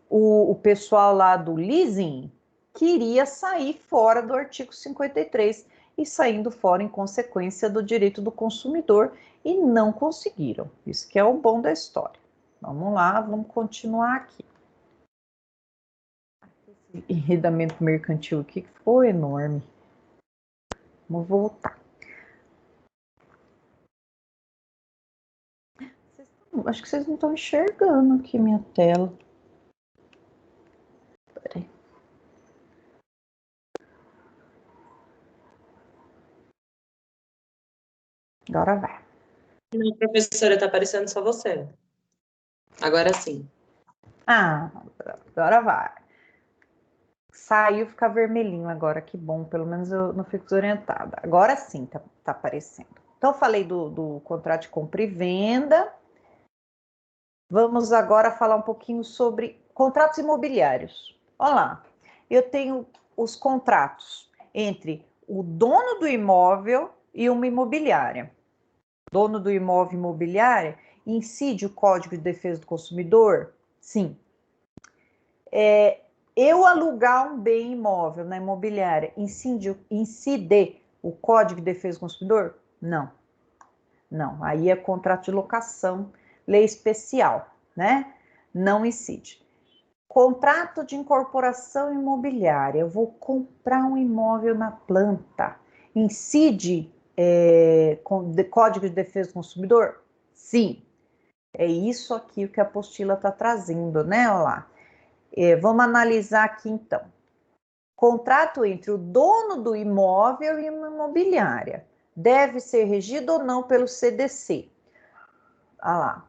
o pessoal lá do leasing queria sair fora do artigo 53 e saindo fora em consequência do direito do consumidor e não conseguiram. Isso que é o bom da história. Vamos lá, vamos continuar aqui. Esse enredamento mercantil aqui ficou enorme. Vamos voltar. Acho que vocês não estão enxergando aqui minha tela. Peraí. Agora vai. Não, professora, está aparecendo só você. Agora sim. Ah, agora vai. Saiu, fica vermelhinho agora, que bom, pelo menos eu não fico desorientada. Agora sim tá aparecendo. Então, falei do contrato de compra e venda. Vamos agora falar um pouquinho sobre contratos imobiliários. Olha lá, eu tenho os contratos entre o dono do imóvel e uma imobiliária. Dono do imóvel e imobiliária, incide o Código de Defesa do Consumidor? Sim. Eu alugar um bem imóvel na imobiliária, incide o Código de Defesa do Consumidor? Não. Não, aí é contrato de locação, lei especial, né? Não incide. Contrato de incorporação imobiliária, eu vou comprar um imóvel na planta, incide Código de Defesa do Consumidor? Sim. É isso aqui o que a apostila está trazendo, né? Olha lá. Vamos analisar aqui então. Contrato entre o dono do imóvel e uma imobiliária. Deve ser regido ou não pelo CDC? Olha lá.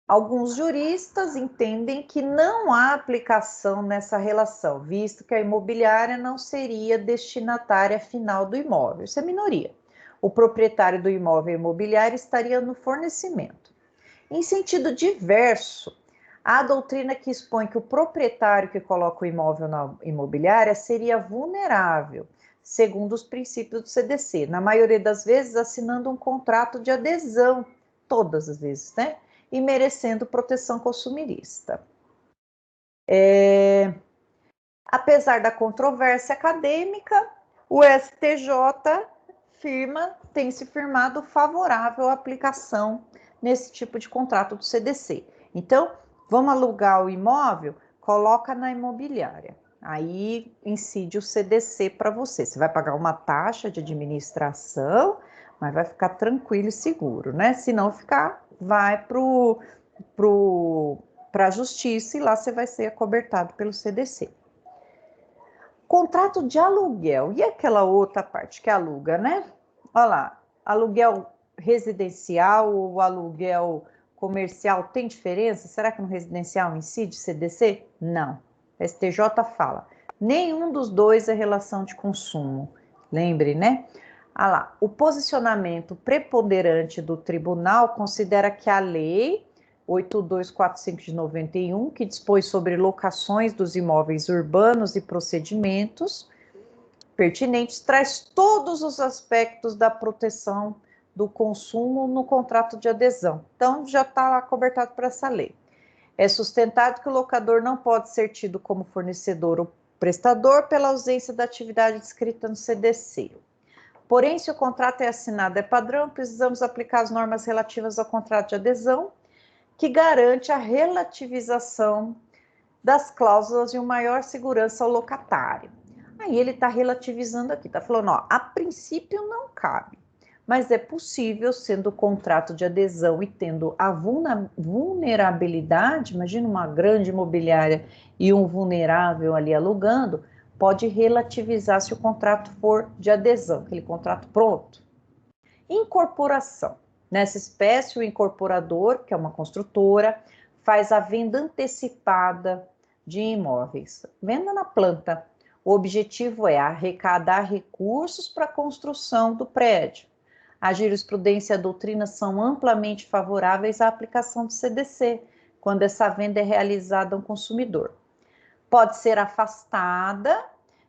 Alguns juristas entendem que não há aplicação nessa relação, visto que a imobiliária não seria destinatária final do imóvel. Isso é minoria. O proprietário do imóvel imobiliário estaria no fornecimento. Em sentido diverso, há a doutrina que expõe que o proprietário que coloca o imóvel na imobiliária seria vulnerável, segundo os princípios do CDC, na maioria das vezes assinando um contrato de adesão, todas as vezes, né? E merecendo proteção consumirista. Apesar da controvérsia acadêmica, o STJ tem se firmado favorável à aplicação nesse tipo de contrato do CDC. Então, vamos alugar o imóvel, coloca na imobiliária. Aí incide o CDC para você. Você vai pagar uma taxa de administração, mas vai ficar tranquilo e seguro, né? Se não ficar, vai para a justiça e lá você vai ser acobertado pelo CDC. Contrato de aluguel. E aquela outra parte que aluga, né? Olha lá, aluguel residencial ou aluguel comercial tem diferença? Será que no residencial incide CDC? Não. STJ fala. Nenhum dos dois é relação de consumo. Lembre, né? Ah lá, o posicionamento preponderante do tribunal considera que a lei 8245 de 91, que dispõe sobre locações dos imóveis urbanos e procedimentos pertinentes, traz todos os aspectos da proteção do consumo no contrato de adesão. Então, já está lá cobertado por essa lei. É sustentado que o locador não pode ser tido como fornecedor ou prestador pela ausência da atividade descrita no CDC. Porém, se o contrato é assinado é padrão, precisamos aplicar as normas relativas ao contrato de adesão, que garante a relativização das cláusulas e uma maior segurança ao locatário. Aí ele está relativizando aqui, está falando, ó, a princípio não cabe, mas é possível, sendo o contrato de adesão e tendo a vulnerabilidade, imagina uma grande imobiliária e um vulnerável ali alugando, pode relativizar se o contrato for de adesão, aquele contrato pronto. Incorporação. Nessa espécie, o incorporador, que é uma construtora, faz a venda antecipada de imóveis. Venda na planta. O objetivo é arrecadar recursos para a construção do prédio. A jurisprudência e a doutrina são amplamente favoráveis à aplicação do CDC, quando essa venda é realizada ao consumidor. Pode ser afastada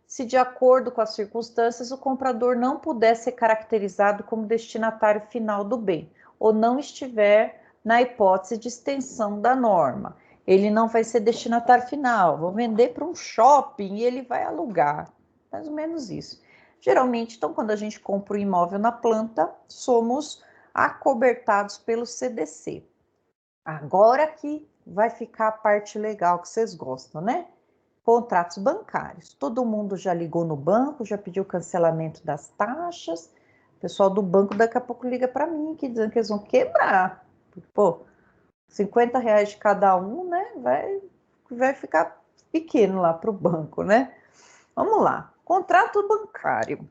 se, de acordo com as circunstâncias, o comprador não puder ser caracterizado como destinatário final do bem, ou não estiver na hipótese de extensão da norma. Ele não vai ser destinatário final, vou vender para um shopping e ele vai alugar. Mais ou menos isso. Geralmente, então, quando a gente compra o imóvel na planta, somos acobertados pelo CDC. Agora que vai ficar a parte legal que vocês gostam, né? Contratos bancários. Todo mundo já ligou no banco, já pediu cancelamento das taxas. O pessoal do banco daqui a pouco liga para mim, que dizendo que eles vão quebrar. Pô, R$50 de cada um, né? Vai ficar pequeno lá para o banco, né? Vamos lá. Contrato bancário.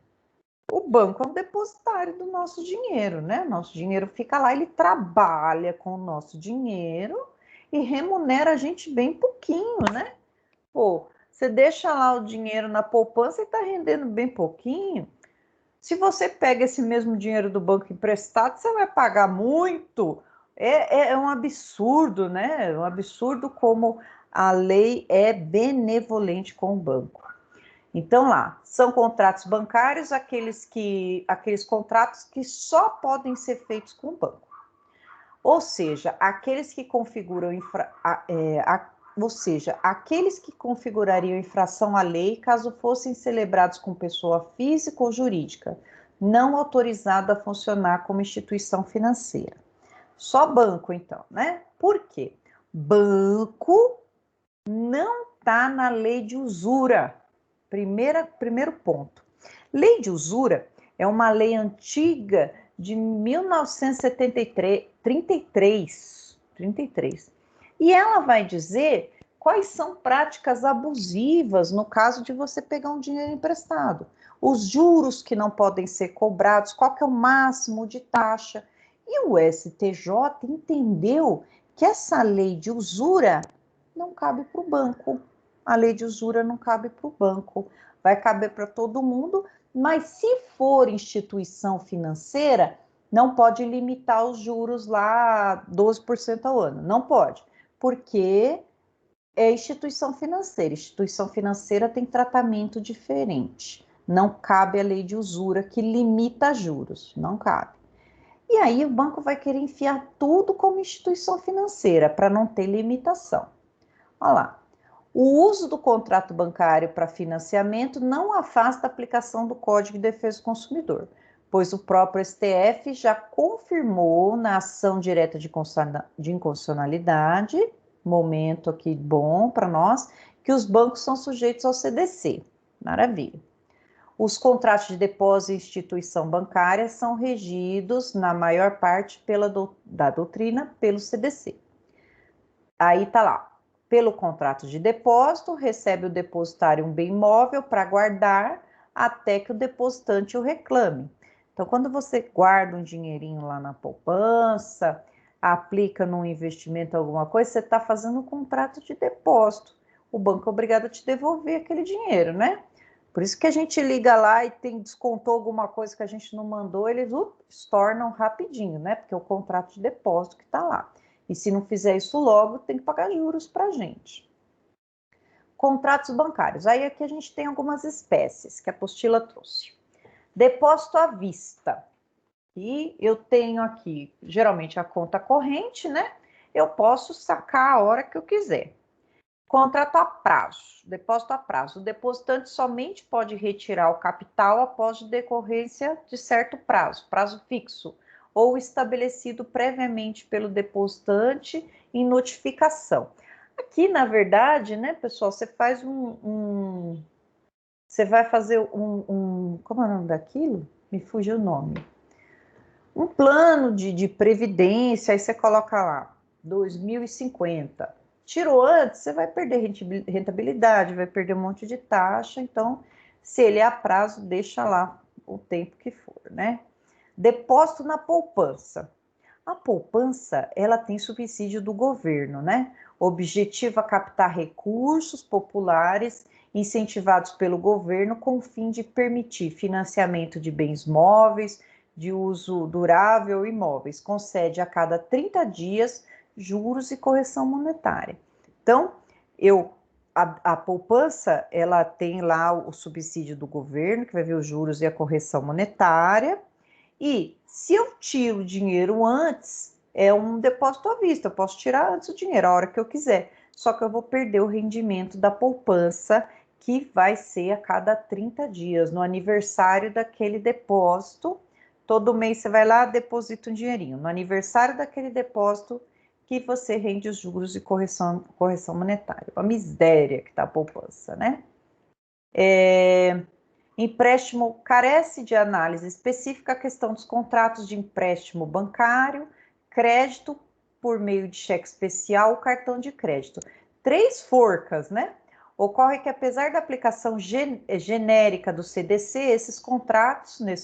O banco é um depositário do nosso dinheiro, né? Nosso dinheiro fica lá, ele trabalha com o nosso dinheiro e remunera a gente bem pouquinho, né? Pô, você deixa lá o dinheiro na poupança e está rendendo bem pouquinho. Se você pega esse mesmo dinheiro do banco emprestado, você vai pagar muito. É um absurdo, né? É um absurdo como a lei é benevolente com o banco. Então, lá, são contratos bancários, aqueles contratos que só podem ser feitos com o banco. Ou seja, aqueles que configuram aqueles que configurariam infração à lei caso fossem celebrados com pessoa física ou jurídica, não autorizada a funcionar como instituição financeira. Só banco, então, né? Por quê? Banco não está na lei de usura. Primeiro ponto. Lei de usura é uma lei antiga de 1933. E ela vai dizer quais são práticas abusivas no caso de você pegar um dinheiro emprestado. Os juros que não podem ser cobrados, qual que é o máximo de taxa. E o STJ entendeu que essa lei de usura não cabe para o banco. A lei de usura não cabe para o banco. Vai caber para todo mundo, mas se for instituição financeira, não pode limitar os juros lá a 12% ao ano. Não pode, porque é instituição financeira. Instituição financeira tem tratamento diferente. Não cabe a lei de usura que limita juros. Não cabe. E aí o banco vai querer enfiar tudo como instituição financeira, para não ter limitação. Olha lá. O uso do contrato bancário para financiamento não afasta a aplicação do Código de Defesa do Consumidor, pois o próprio STF já confirmou na ação direta de inconstitucionalidade, momento aqui bom para nós, que os bancos são sujeitos ao CDC. Maravilha. Os contratos de depósito e instituição bancária são regidos, na maior parte, da doutrina, pelo CDC. Aí está lá. Pelo contrato de depósito, recebe o depositário um bem móvel para guardar até que o depositante o reclame. Então, quando você guarda um dinheirinho lá na poupança, aplica num investimento alguma coisa, você está fazendo um contrato de depósito. O banco é obrigado a te devolver aquele dinheiro, né? Por isso que a gente liga lá e descontou alguma coisa que a gente não mandou, eles estornam rapidinho, né? Porque é o contrato de depósito que está lá. E se não fizer isso logo, tem que pagar juros para a gente. Contratos bancários. Aí aqui a gente tem algumas espécies que a apostila trouxe. Depósito à vista. E eu tenho aqui, geralmente, a conta corrente, né? Eu posso sacar a hora que eu quiser. Contrato a prazo, depósito a prazo. O depositante somente pode retirar o capital após decorrência de certo prazo, prazo fixo, ou estabelecido previamente pelo depositante em notificação. Aqui, na verdade, né, pessoal, você faz você vai fazer como é o nome daquilo? Me fugiu o nome. Um plano de previdência, aí você coloca lá, 2050. Tirou antes, você vai perder rentabilidade, vai perder um monte de taxa. Então, se ele é a prazo, deixa lá o tempo que for, né? Depósito na poupança. A poupança, ela tem subsídio do governo, né? Objetiva captar recursos populares incentivados pelo governo com o fim de permitir financiamento de bens móveis, de uso durável e imóveis. Concede a cada 30 dias juros e correção monetária. Então, a poupança, ela tem lá o subsídio do governo, que vai ver os juros e a correção monetária, e se eu tiro o dinheiro antes, é um depósito à vista, eu posso tirar antes o dinheiro, a hora que eu quiser, só que eu vou perder o rendimento da poupança, que vai ser a cada 30 dias, no aniversário daquele depósito. Todo mês você vai lá, deposita um dinheirinho. No aniversário daquele depósito, que você rende os juros e correção monetária. Uma miséria que está a poupança, né? Empréstimo carece de análise específica a questão dos contratos de empréstimo bancário, crédito por meio de cheque especial, cartão de crédito. 3 forcas, né? Ocorre que, apesar da aplicação genérica do CDC, nesse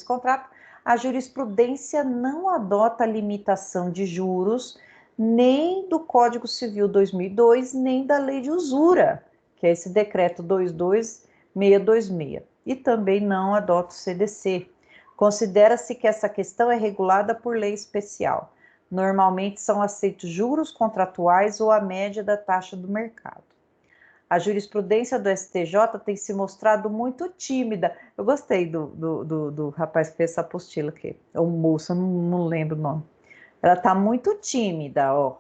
contrato, a jurisprudência não adota limitação de juros nem do Código Civil 2002, nem da Lei de Usura, que é esse decreto 22626, e também não adota o CDC. Considera-se que essa questão é regulada por lei especial. Normalmente são aceitos juros contratuais ou a média da taxa do mercado. A jurisprudência do STJ tem se mostrado muito tímida. Eu gostei do rapaz que fez essa apostila aqui. É um moço, eu não lembro o nome. Ela está muito tímida, o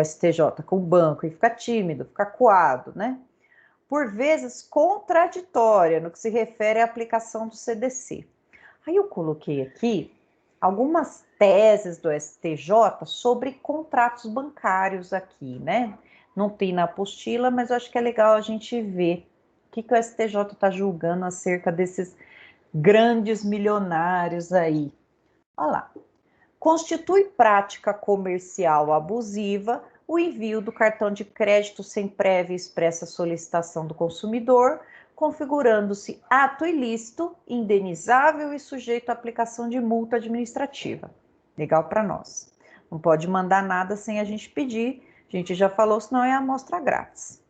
STJ, com o banco, e fica tímido, fica acuado, né? Por vezes contraditória no que se refere à aplicação do CDC. Aí eu coloquei aqui algumas teses do STJ sobre contratos bancários aqui, né? Não tem na apostila, mas eu acho que é legal a gente ver o que o STJ está julgando acerca desses grandes milionários aí. Olha lá. Constitui prática comercial abusiva o envio do cartão de crédito sem prévia e expressa solicitação do consumidor, configurando-se ato ilícito, indenizável e sujeito à aplicação de multa administrativa. Legal para nós. Não pode mandar nada sem a gente pedir. A gente já falou, senão é amostra grátis.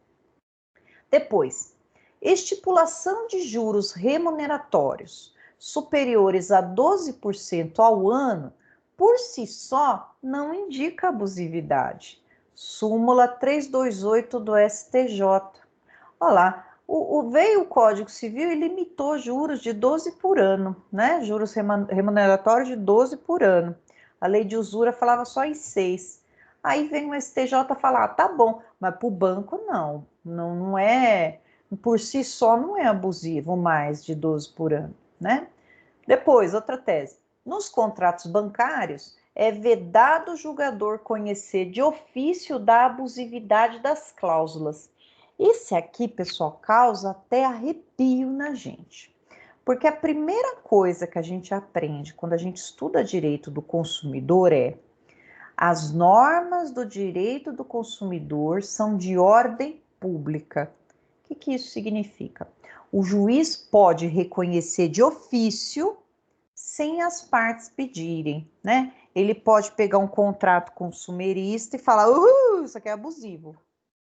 Depois, estipulação de juros remuneratórios superiores a 12% ao ano, por si só, não indica abusividade. Súmula 328 do STJ. Olha lá, veio o Código Civil e limitou juros de 12 por ano, né? Juros remuneratórios de 12 por ano. A lei de usura falava só em 6. Aí vem o STJ falar, tá bom, mas para o banco não é, por si só não é abusivo mais de 12 por ano, né? Depois, outra tese. Nos contratos bancários, é vedado o julgador conhecer de ofício da abusividade das cláusulas. Esse aqui, pessoal, causa até arrepio na gente. Porque a primeira coisa que a gente aprende quando a gente estuda direito do consumidor é: as normas do direito do consumidor são de ordem pública. O que isso significa? O juiz pode reconhecer de ofício sem as partes pedirem, né? Ele pode pegar um contrato consumerista e falar, isso aqui é abusivo.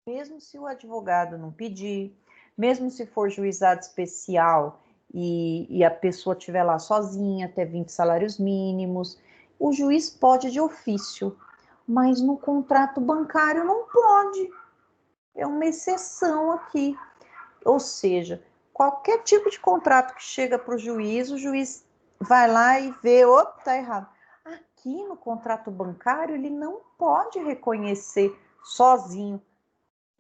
Mesmo se o advogado não pedir, mesmo se for juizado especial e a pessoa estiver lá sozinha, até 20 salários mínimos, o juiz pode de ofício, mas no contrato bancário não pode. É uma exceção aqui. Ou seja, qualquer tipo de contrato que chega para o juiz vai lá e vê, opa, tá errado. Aqui no contrato bancário, ele não pode reconhecer sozinho,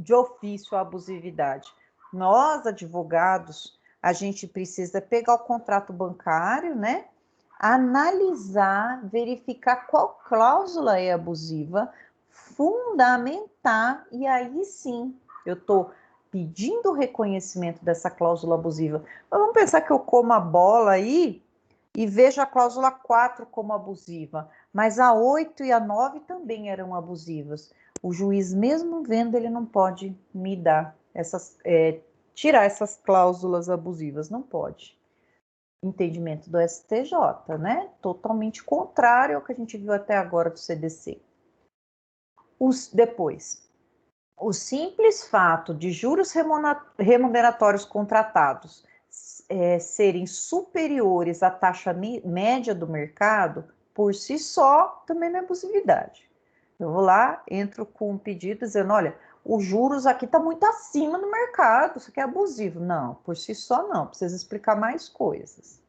de ofício, a abusividade. Nós, advogados, a gente precisa pegar o contrato bancário, né? Analisar, verificar qual cláusula é abusiva, fundamentar, e aí sim, eu estou pedindo o reconhecimento dessa cláusula abusiva. Mas vamos pensar que eu como a bola aí e vejo a cláusula 4 como abusiva, mas a 8 e a 9 também eram abusivas. O juiz, mesmo vendo, ele não pode me dar tirar essas cláusulas abusivas, não pode. Entendimento do STJ, né? Totalmente contrário ao que a gente viu até agora do CDC. Depois, o simples fato de juros remuneratórios contratados serem superiores à taxa média do mercado, por si só, também não é abusividade. Eu vou lá, entro com um pedido dizendo, olha, os juros aqui está muito acima do mercado, isso aqui é abusivo. Não, por si só não, precisa explicar mais coisas.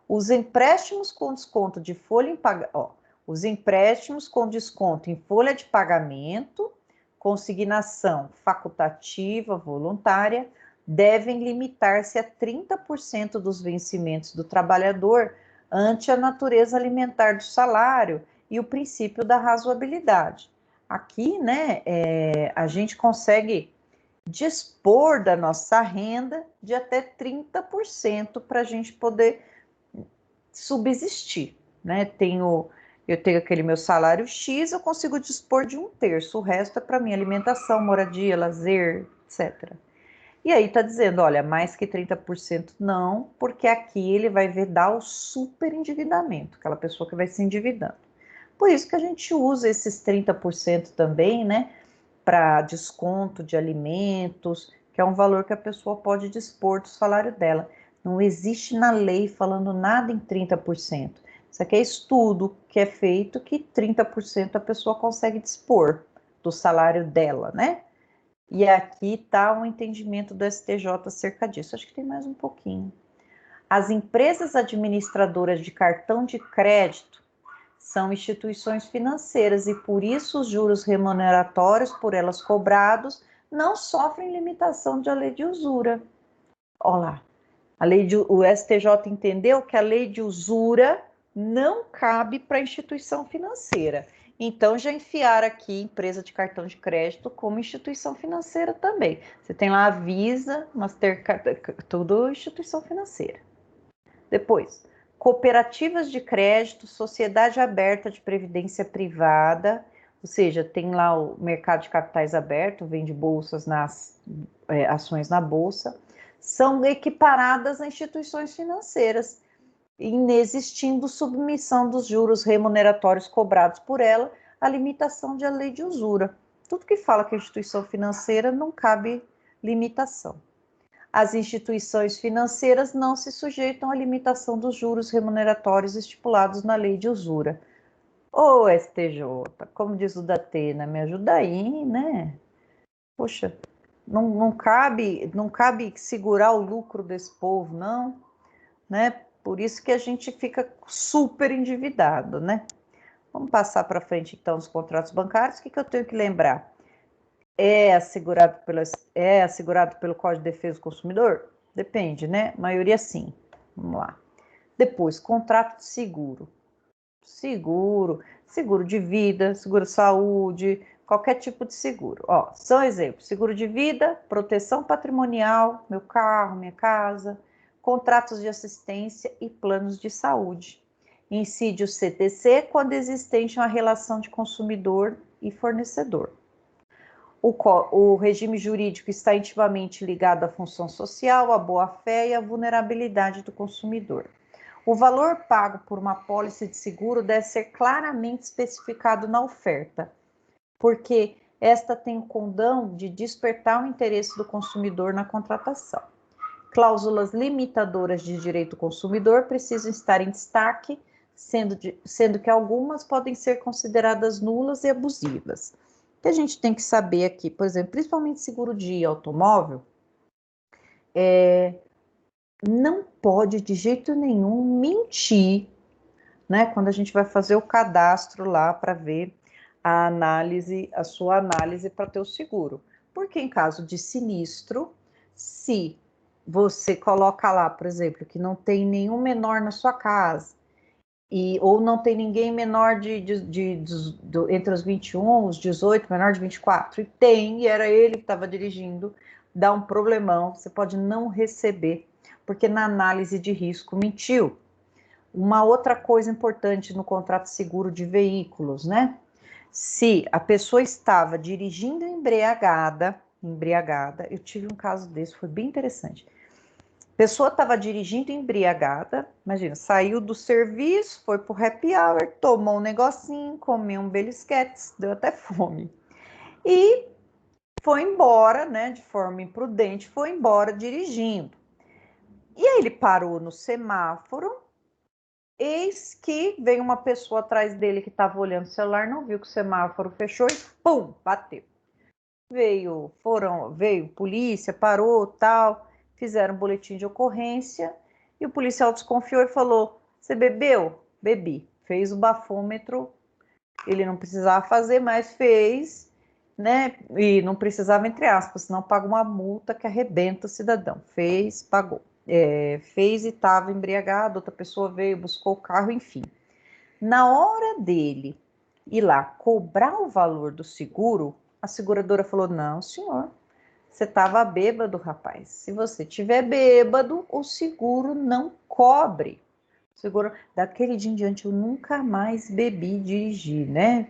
Os empréstimos com desconto de folha em pagamento, os empréstimos com desconto em folha de pagamento, consignação facultativa, voluntária, devem limitar-se a 30% dos vencimentos do trabalhador ante a natureza alimentar do salário e o princípio da razoabilidade. Aqui, né, a gente consegue dispor da nossa renda de até 30% para a gente poder subsistir, né? Eu tenho aquele meu salário X, eu consigo dispor de 1/3, o resto é para minha alimentação, moradia, lazer, etc. E aí está dizendo, olha, mais que 30% não, porque aqui ele vai vedar o superendividamento, aquela pessoa que vai se endividando. Por isso que a gente usa esses 30% também, né, para desconto de alimentos, que é um valor que a pessoa pode dispor do salário dela. Não existe na lei falando nada em 30%. Isso aqui é estudo que é feito que 30% a pessoa consegue dispor do salário dela, né? E aqui está o entendimento do STJ acerca disso. Acho que tem mais um pouquinho. As empresas administradoras de cartão de crédito são instituições financeiras e, por isso, os juros remuneratórios por elas cobrados não sofrem limitação da lei de usura. Olha lá, o STJ entendeu que a lei de usura não cabe para a instituição financeira. Então, já enfiaram aqui empresa de cartão de crédito como instituição financeira também. Você tem lá a Visa, Mastercard, tudo instituição financeira. Depois, cooperativas de crédito, sociedade aberta de previdência privada, ou seja, tem lá o mercado de capitais aberto, vende bolsas ações na bolsa, são equiparadas a instituições financeiras. inexistindo submissão dos juros remuneratórios cobrados por ela à limitação da lei de usura. Tudo que fala que a instituição financeira não cabe limitação. As instituições financeiras não se sujeitam à limitação dos juros remuneratórios estipulados na lei de usura. Ô, STJ, como diz o Datena, me ajuda aí, né? Poxa, não cabe segurar o lucro desse povo, não, né? Por isso que a gente fica super endividado, né? Vamos passar para frente, então, os contratos bancários. O que eu tenho que lembrar? É assegurado pelo Código de Defesa do Consumidor? Depende, né? A maioria sim. Vamos lá. Depois, contrato de seguro. Seguro de vida, seguro de saúde, qualquer tipo de seguro. Ó, são exemplos: seguro de vida, proteção patrimonial, meu carro, minha casa, contratos de assistência e planos de saúde. Incide o CTC quando existente uma relação de consumidor e fornecedor. O regime jurídico está intimamente ligado à função social, à boa-fé e à vulnerabilidade do consumidor. O valor pago por uma pólice de seguro deve ser claramente especificado na oferta, porque esta tem o condão de despertar o interesse do consumidor na contratação. Cláusulas limitadoras de direito do consumidor precisam estar em destaque, sendo que algumas podem ser consideradas nulas e abusivas. O que a gente tem que saber aqui, por exemplo, principalmente seguro de automóvel, não pode de jeito nenhum mentir, né? Quando a gente vai fazer o cadastro lá para ver a sua análise para ter o seguro. Porque em caso de sinistro, se você coloca lá, por exemplo, que não tem nenhum menor na sua casa, ou não tem ninguém menor entre os 21, os 18, menor de 24, e era ele que estava dirigindo, dá um problemão, você pode não receber, porque na análise de risco mentiu. Uma outra coisa importante no contrato seguro de veículos, né? Se a pessoa estava dirigindo embriagada, eu tive um caso desse, foi bem interessante. A pessoa estava dirigindo embriagada, imagina, saiu do serviço, foi pro happy hour, tomou um negocinho, comeu um belisquetes, deu até fome. E foi embora, né, de forma imprudente, foi embora dirigindo. E aí ele parou no semáforo, eis que veio uma pessoa atrás dele que estava olhando o celular, não viu que o semáforo fechou e pum, bateu. Veio polícia, parou, tal, fizeram um boletim de ocorrência e o policial desconfiou e falou: você bebeu? Bebi. Fez o bafômetro, ele não precisava fazer, mas fez, né? E não precisava, entre aspas, senão paga uma multa que arrebenta o cidadão. Fez, pagou. Fez e estava embriagado, outra pessoa veio, buscou o carro, enfim. Na hora dele ir lá cobrar o valor do seguro, a seguradora falou: não, senhor, você estava bêbado, rapaz. Se você tiver bêbado, o seguro não cobre. Seguro, daquele dia em diante, eu nunca mais bebi e dirigi, né?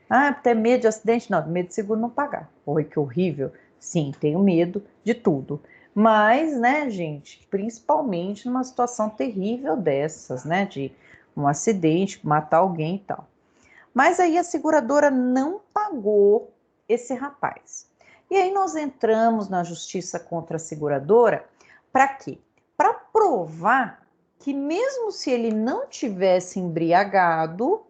Ah, ter medo de acidente? Não, medo de seguro não pagar. Oi, que horrível. Sim, tenho medo de tudo. Mas, né, gente, principalmente numa situação terrível dessas, né, de um acidente, matar alguém e tal. Mas aí a seguradora não pagou esse rapaz. E aí nós entramos na justiça contra a seguradora para quê? Para provar que mesmo se ele não tivesse embriagado,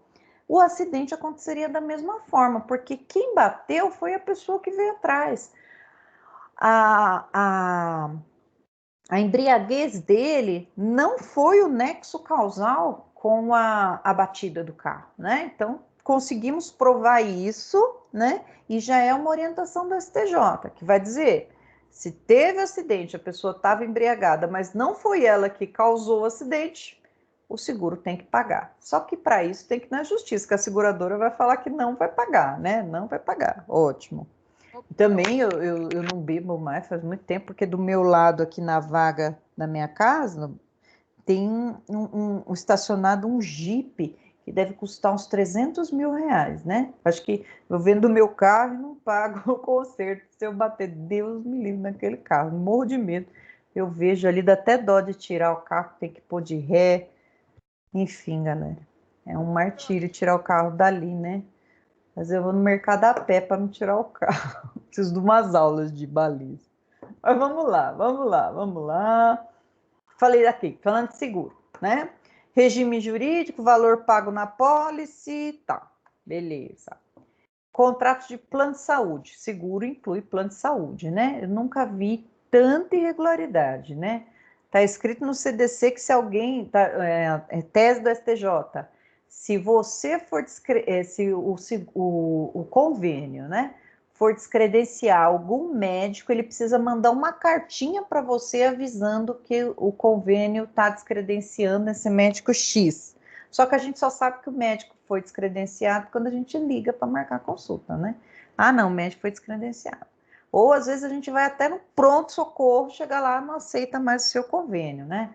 o acidente aconteceria da mesma forma, porque quem bateu foi a pessoa que veio atrás. A embriaguez dele não foi o nexo causal com a batida do carro, né? Então, conseguimos provar isso, né? E já é uma orientação do STJ, que vai dizer: se teve acidente, a pessoa estava embriagada, mas não foi ela que causou o acidente, o seguro tem que pagar. Só que para isso tem que ir na justiça, que a seguradora vai falar que não vai pagar, né? Não vai pagar. Ótimo. Também eu não bebo mais faz muito tempo, porque do meu lado aqui na vaga da minha casa tem estacionado um Jeep que deve custar uns 300 mil reais, né? Acho que eu vendo o meu carro e não pago o conserto. Se eu bater, Deus me livre naquele carro, morro de medo. Eu vejo ali, dá até dó de tirar o carro, tem que pôr de ré. Enfim, galera, é um martírio tirar o carro dali, né? Mas eu vou no mercado a pé para me tirar o carro. Preciso de umas aulas de baliza. Mas vamos lá, vamos lá, vamos lá. Falei aqui, falando de seguro, né? Regime jurídico, valor pago na pólice, tá, beleza. Contrato de plano de saúde, seguro inclui plano de saúde, né? Eu nunca vi tanta irregularidade, né? Tá escrito no CDC que se alguém, tese do STJ, se você for, se o convênio, né, for descredenciar algum médico, ele precisa mandar uma cartinha para você avisando que o convênio está descredenciando esse médico X. Só que a gente só sabe que o médico foi descredenciado quando a gente liga para marcar a consulta, né? Ah, não, o médico foi descredenciado. Ou às vezes a gente vai até no pronto-socorro, chega lá, não aceita mais o seu convênio, né?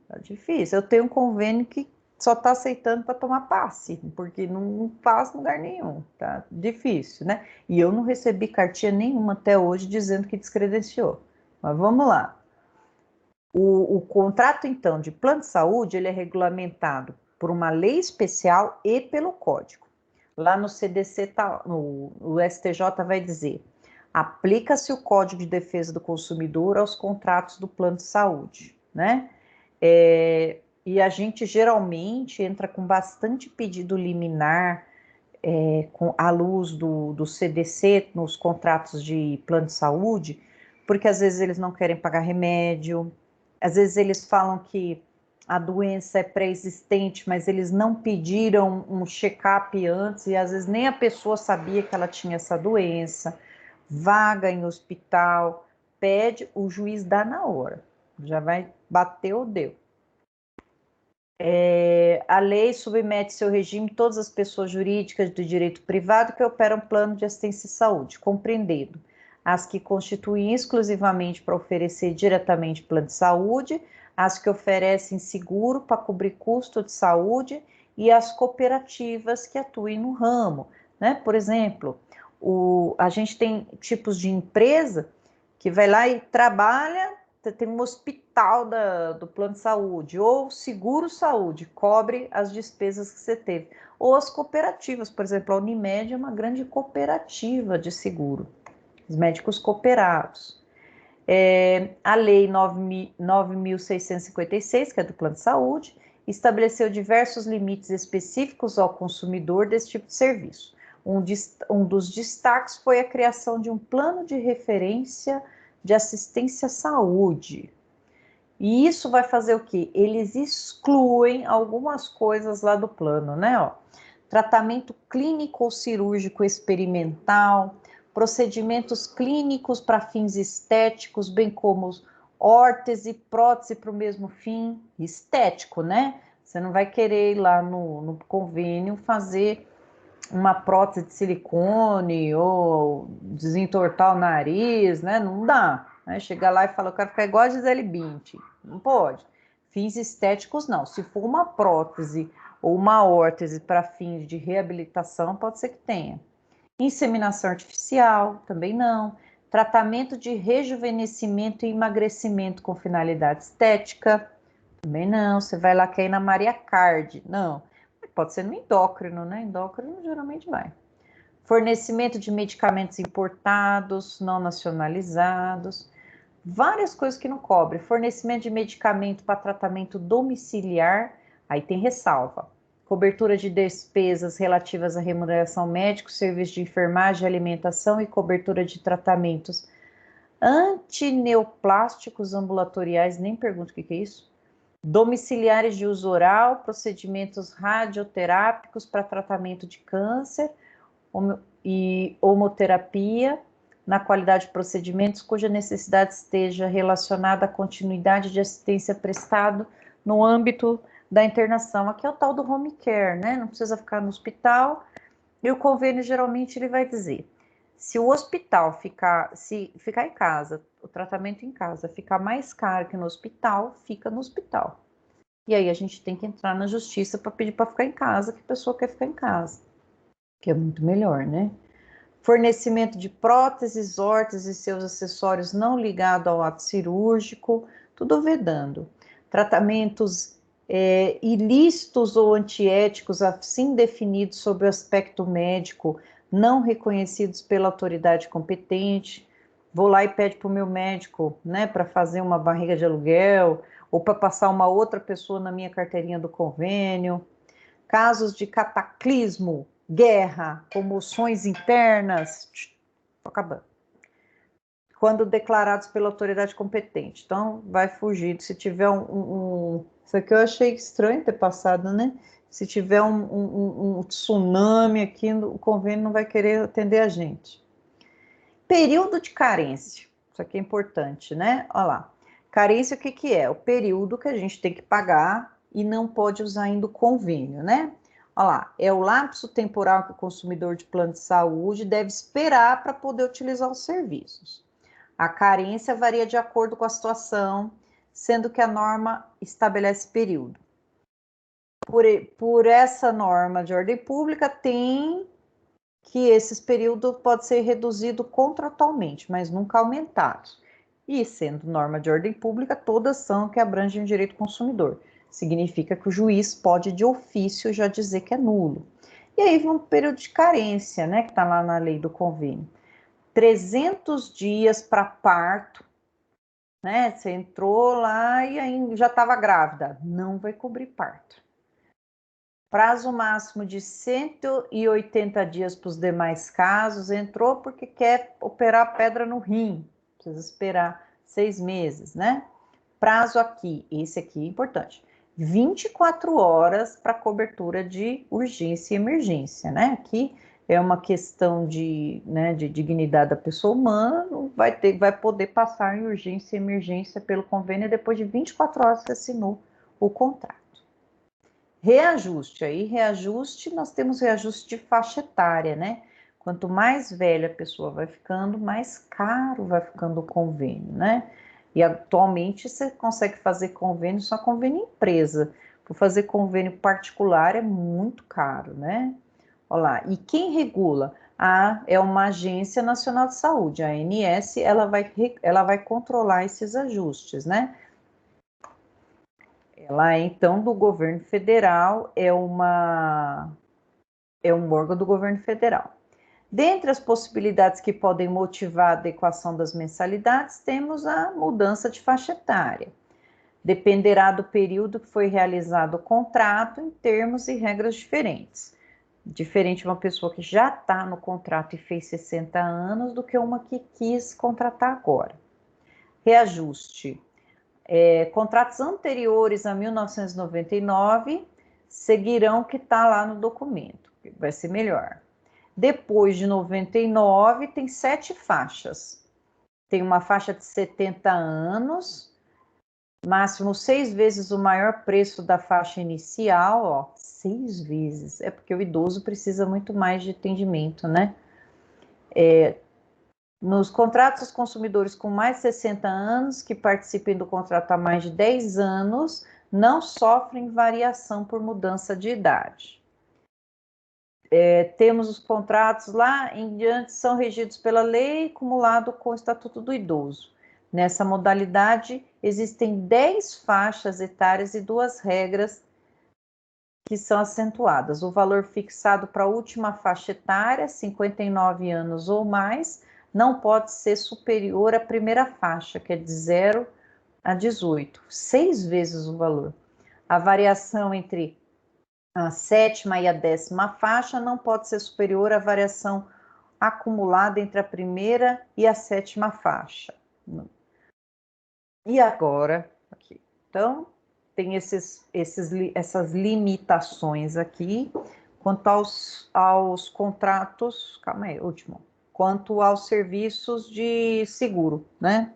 Tá difícil. Eu tenho um convênio que só está aceitando para tomar passe, porque não passa em lugar nenhum, tá difícil, né? E eu não recebi cartinha nenhuma até hoje dizendo que descredenciou. Mas vamos lá. O contrato, então, de plano de saúde, ele é regulamentado por uma lei especial e pelo código. Lá no CDC, o STJ vai dizer, aplica-se o Código de Defesa do Consumidor aos contratos do plano de saúde, né? E a gente geralmente entra com bastante pedido liminar, à luz do CDC nos contratos de plano de saúde, porque às vezes eles não querem pagar remédio, às vezes eles falam que a doença é pré-existente, mas eles não pediram um check-up antes, e às vezes nem a pessoa sabia que ela tinha essa doença, vaga em hospital, pede, o juiz dá na hora, já vai bater ou deu. A lei submete seu regime todas as pessoas jurídicas do direito privado que operam plano de assistência e saúde, compreendendo as que constituem exclusivamente para oferecer diretamente plano de saúde, as que oferecem seguro para cobrir custo de saúde e as cooperativas que atuem no ramo, né? Por exemplo, a gente tem tipos de empresa que vai lá e trabalha, tem um hospital do plano de saúde, ou seguro saúde, cobre as despesas que você teve. Ou as cooperativas, por exemplo, a Unimed é uma grande cooperativa de seguro, os médicos cooperados. A Lei 9.656, que é do plano de saúde, estabeleceu diversos limites específicos ao consumidor desse tipo de serviço. Um dos destaques foi a criação de um plano de referência de assistência à saúde. E isso vai fazer o quê? Eles excluem algumas coisas lá do plano, né? Ó, tratamento clínico ou cirúrgico experimental, procedimentos clínicos para fins estéticos, bem como órtese, prótese para o mesmo fim, estético, né? Você não vai querer ir lá no convênio fazer uma prótese de silicone ou desentortar o nariz, né? Não dá. Né? Chegar lá e falar, eu quero ficar igual a Gisele Bündchen. Não pode. Fins estéticos, não. Se for uma prótese ou uma órtese para fins de reabilitação, pode ser que tenha. Inseminação artificial, também não. Tratamento de rejuvenescimento e emagrecimento com finalidade estética, também não. Você vai lá, quer ir na Maria Card, não. Pode ser no endócrino, né? Endócrino geralmente vai. Fornecimento de medicamentos importados, não nacionalizados, várias coisas que não cobre. Fornecimento de medicamento para tratamento domiciliar, aí tem ressalva. Cobertura de despesas relativas à remuneração médica, serviço de enfermagem, alimentação e cobertura de tratamentos antineoplásticos ambulatoriais, nem pergunto o que é isso. Domiciliares de uso oral, procedimentos radioterápicos para tratamento de câncer e homoterapia, na qualidade de procedimentos cuja necessidade esteja relacionada à continuidade de assistência prestada no âmbito da internação. Aqui é o tal do home care, né? Não precisa ficar no hospital. E o convênio, geralmente, ele vai dizer, se o hospital ficar em casa, o tratamento em casa ficar mais caro que no hospital, fica no hospital. E aí a gente tem que entrar na justiça para pedir para ficar em casa, que a pessoa quer ficar em casa, que é muito melhor, né? Fornecimento de próteses, órteses e seus acessórios não ligados ao ato cirúrgico, tudo vedando. Tratamentos ilícitos ou antiéticos assim definidos sob o aspecto médico, não reconhecidos pela autoridade competente. Vou lá e pede para o meu médico, né, para fazer uma barriga de aluguel, ou para passar uma outra pessoa na minha carteirinha do convênio. Casos de cataclismo, guerra, comoções internas, tô acabando. Quando declarados pela autoridade competente. Então, vai fugir. Se tiver isso aqui eu achei estranho ter passado, né? Se tiver um tsunami aqui, o convênio não vai querer atender a gente. Período de carência. Isso aqui é importante, né? Olha lá. Carência, o que que é? O período que a gente tem que pagar e não pode usar ainda o convênio, né? Olha lá, é o lapso temporal que o consumidor de plano de saúde deve esperar para poder utilizar os serviços. A carência varia de acordo com a situação, sendo que a norma estabelece período. Por essa norma de ordem pública, tem que esses períodos podem ser reduzidos contratualmente, mas nunca aumentados. E, sendo norma de ordem pública, todas são que abrangem o direito do consumidor. Significa que o juiz pode, de ofício, já dizer que é nulo. E aí vem um período de carência, né, que está lá na lei do convênio. 300 dias para parto, né? Você entrou lá e aí já estava grávida, não vai cobrir parto. Prazo máximo de 180 dias para os demais casos, entrou porque quer operar pedra no rim, precisa esperar 6 meses, né? Prazo aqui, esse aqui é importante, 24 horas para cobertura de urgência e emergência, né? Aqui é uma questão de dignidade da pessoa humana, vai poder passar em urgência e emergência pelo convênio depois de 24 horas que assinou o contrato. Reajuste, nós temos reajuste de faixa etária, né? Quanto mais velha a pessoa vai ficando, mais caro vai ficando o convênio, né? E atualmente você consegue fazer convênio só convênio empresa. Por fazer convênio particular é muito caro, né? Olha lá, e quem regula? É uma Agência Nacional de Saúde, a ANS, ela vai controlar esses ajustes, né? Ela é, então, do governo federal, é um órgão do governo federal. Dentre as possibilidades que podem motivar a adequação das mensalidades, temos a mudança de faixa etária. Dependerá do período que foi realizado o contrato em termos e regras diferentes. Diferente de uma pessoa que já está no contrato e fez 60 anos do que uma que quis contratar agora. Reajuste. Contratos anteriores a 1999 seguirão o que está lá no documento, vai ser melhor. Depois de 99, tem 7 faixas. Tem uma faixa de 70 anos, máximo 6 vezes o maior preço da faixa inicial, ó, 6 vezes. É porque o idoso precisa muito mais de atendimento, né? Nos contratos, os consumidores com mais de 60 anos, que participem do contrato há mais de 10 anos, não sofrem variação por mudança de idade. Temos os contratos lá em diante, são regidos pela lei, acumulado com o Estatuto do Idoso. Nessa modalidade, existem 10 faixas etárias e 2 regras que são acentuadas. O valor fixado para a última faixa etária, 59 anos ou mais, não pode ser superior à primeira faixa, que é de 0 a 18, 6 vezes o valor. A variação entre a 7ª e a 10ª faixa não pode ser superior à variação acumulada entre a primeira e a 7ª faixa. E agora, aqui. Então, tem essas limitações aqui. Quanto aos contratos, calma aí, último. Quanto aos serviços de seguro, né?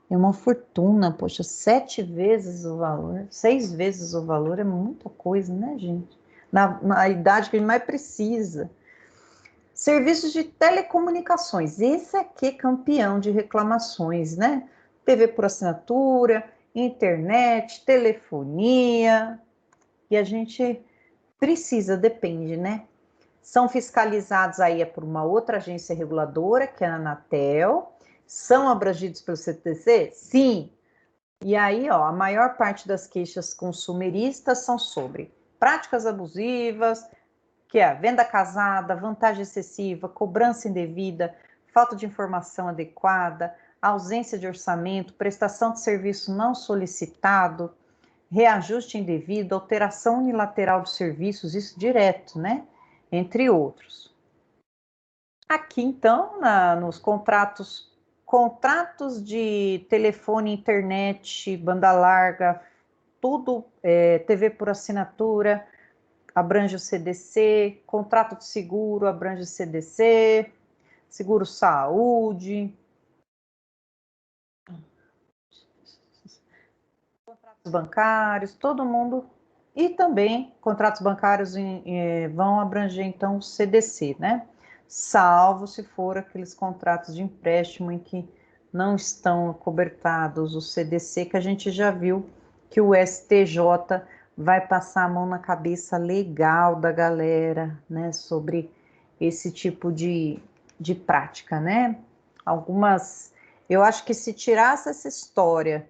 É uma fortuna, poxa, 7 vezes o valor, 6 vezes o valor é muita coisa, né, gente? Na idade que a gente mais precisa. Serviços de telecomunicações, esse aqui é campeão de reclamações, né? TV por assinatura, internet, telefonia, e a gente precisa, depende, né? São fiscalizados aí por uma outra agência reguladora, que é a Anatel. São abrangidos pelo CTC? Sim. E aí, ó, a maior parte das queixas consumeristas são sobre práticas abusivas, que é a venda casada, vantagem excessiva, cobrança indevida, falta de informação adequada, ausência de orçamento, prestação de serviço não solicitado, reajuste indevido, alteração unilateral dos serviços, isso direto, né? Entre outros. Aqui, então, nos contratos de telefone, internet, banda larga, tudo, TV por assinatura, abrange o CDC, contrato de seguro, abrange o CDC, seguro saúde, contratos bancários, todo mundo, e também contratos bancários vão abranger, então, o CDC, né? Salvo se for aqueles contratos de empréstimo em que não estão cobertados o CDC, que a gente já viu que o STJ vai passar a mão na cabeça legal da galera, né, sobre esse tipo de prática, né? Eu acho que se tirasse essa história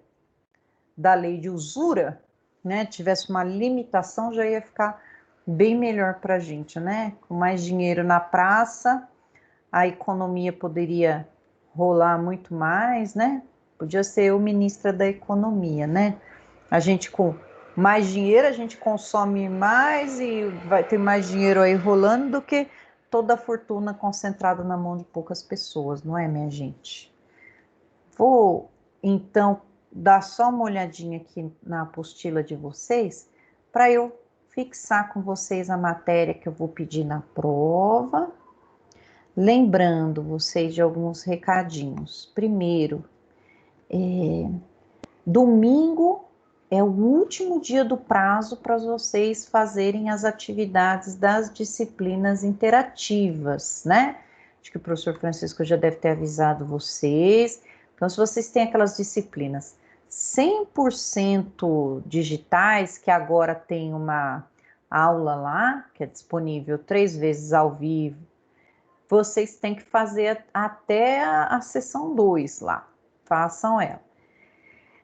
da lei de usura, né, tivesse uma limitação, já ia ficar bem melhor para a gente, né? Com mais dinheiro na praça, a economia poderia rolar muito mais, né? Podia ser eu ministra da economia, né? A gente com mais dinheiro, a gente consome mais e vai ter mais dinheiro aí rolando do que toda a fortuna concentrada na mão de poucas pessoas, não é, minha gente? Vou, então, dar só uma olhadinha aqui na apostila de vocês, para eu fixar com vocês a matéria que eu vou pedir na prova. Lembrando vocês de alguns recadinhos. Primeiro, domingo é o último dia do prazo para vocês fazerem as atividades das disciplinas interativas, né? Acho que o professor Francisco já deve ter avisado vocês. Então, se vocês têm aquelas disciplinas 100% digitais, que agora tem uma aula lá, que é disponível 3 vezes ao vivo, vocês têm que fazer até a sessão 2 lá. Façam ela.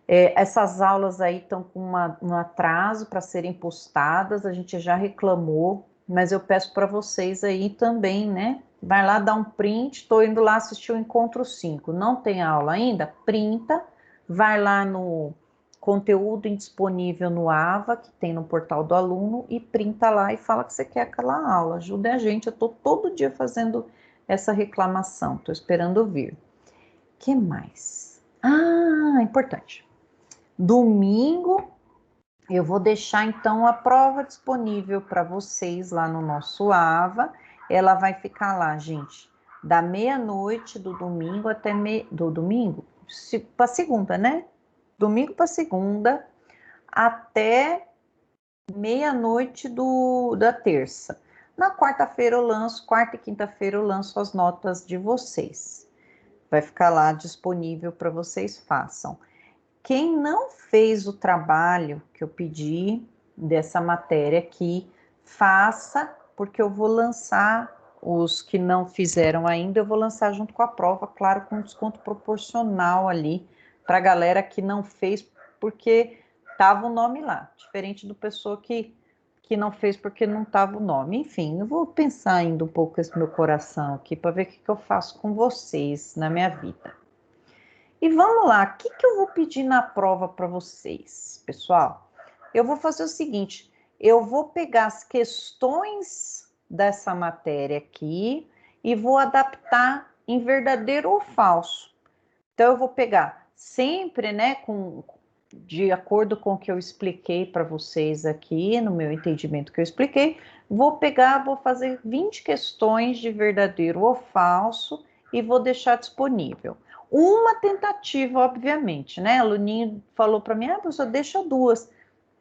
Essas aulas aí estão com um atraso para serem postadas, a gente já reclamou, mas eu peço para vocês aí também, né? Vai lá dar um print, estou indo lá assistir o Encontro 5, não tem aula ainda? Printa, vai lá no conteúdo indisponível no AVA, que tem no portal do aluno, e printa lá e fala que você quer aquela aula. Ajude a gente, eu estou todo dia fazendo essa reclamação, estou esperando vir. O que mais? Ah, importante. Domingo, eu vou deixar então a prova disponível para vocês lá no nosso AVA. Ela vai ficar lá, gente, da meia-noite do domingo até do domingo para segunda, né? Domingo para segunda até meia-noite da terça. Na quarta-feira eu lanço, quarta e quinta-feira eu lanço as notas de vocês. Vai ficar lá disponível para vocês façam. Quem não fez o trabalho que eu pedi dessa matéria aqui, faça, porque eu vou lançar os que não fizeram ainda, eu vou lançar junto com a prova, claro, com desconto proporcional ali para a galera que não fez, porque estava o nome lá, diferente do pessoa que não fez porque não estava o nome. Enfim, eu vou pensar ainda um pouco esse meu coração aqui para ver o que eu faço com vocês na minha vida. E vamos lá, o que eu vou pedir na prova para vocês, pessoal? Eu vou fazer o seguinte, eu vou pegar as questões dessa matéria aqui e vou adaptar em verdadeiro ou falso. Então, eu vou pegar sempre, né, de acordo com o que eu expliquei para vocês aqui, no meu entendimento que eu expliquei, vou fazer 20 questões de verdadeiro ou falso e vou deixar disponível. Uma tentativa, obviamente, né? O aluninho falou para mim, professor, deixa 2,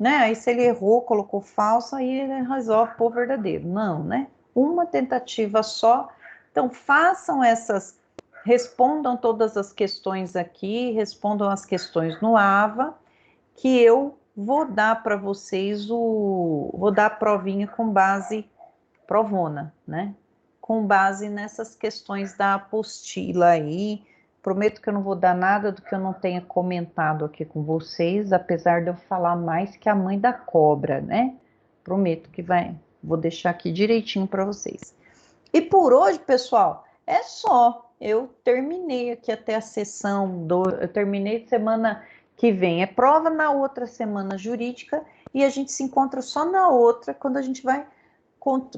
né? Aí se ele errou, colocou falso, aí ele resolve pôr verdadeiro. Não, né? Uma tentativa só. Então, respondam todas as questões aqui, respondam as questões no AVA, que eu vou dar para vocês vou dar a provinha com base, provona, né? Com base nessas questões da apostila aí, Prometo que eu não vou dar nada do que eu não tenha comentado aqui com vocês, apesar de eu falar mais que a mãe da cobra, né? Prometo que vou deixar aqui direitinho para vocês. E por hoje, pessoal, é só. Eu terminei aqui até a sessão eu terminei semana que vem. É prova, na outra semana jurídica, e a gente se encontra só na outra, quando a gente vai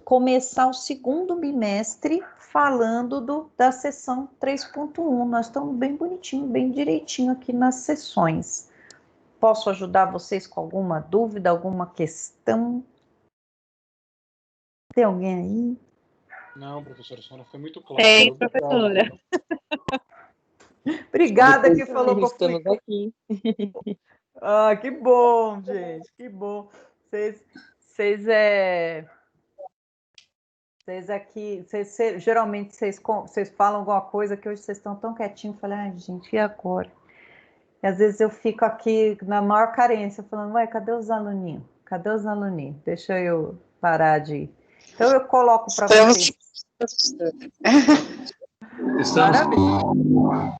começar o segundo bimestre falando da sessão 3.1. Nós estamos bem bonitinho, bem direitinho aqui nas sessões. Posso ajudar vocês com alguma dúvida, alguma questão? Tem alguém aí? Não, professora, a senhora foi muito clara. Ei, professora. Obrigada que falou que eu Estamos fui... aqui. Ah, que bom, gente, que bom. Vocês aqui, geralmente vocês falam alguma coisa que hoje vocês estão tão quietinhos. Eu falei, ai, gente, e agora? E às vezes eu fico aqui na maior carência, falando, ué, cadê os aluninhos? Cadê os aluninhos? Deixa eu parar de... Então eu coloco para vocês. Estamos. Maravilha.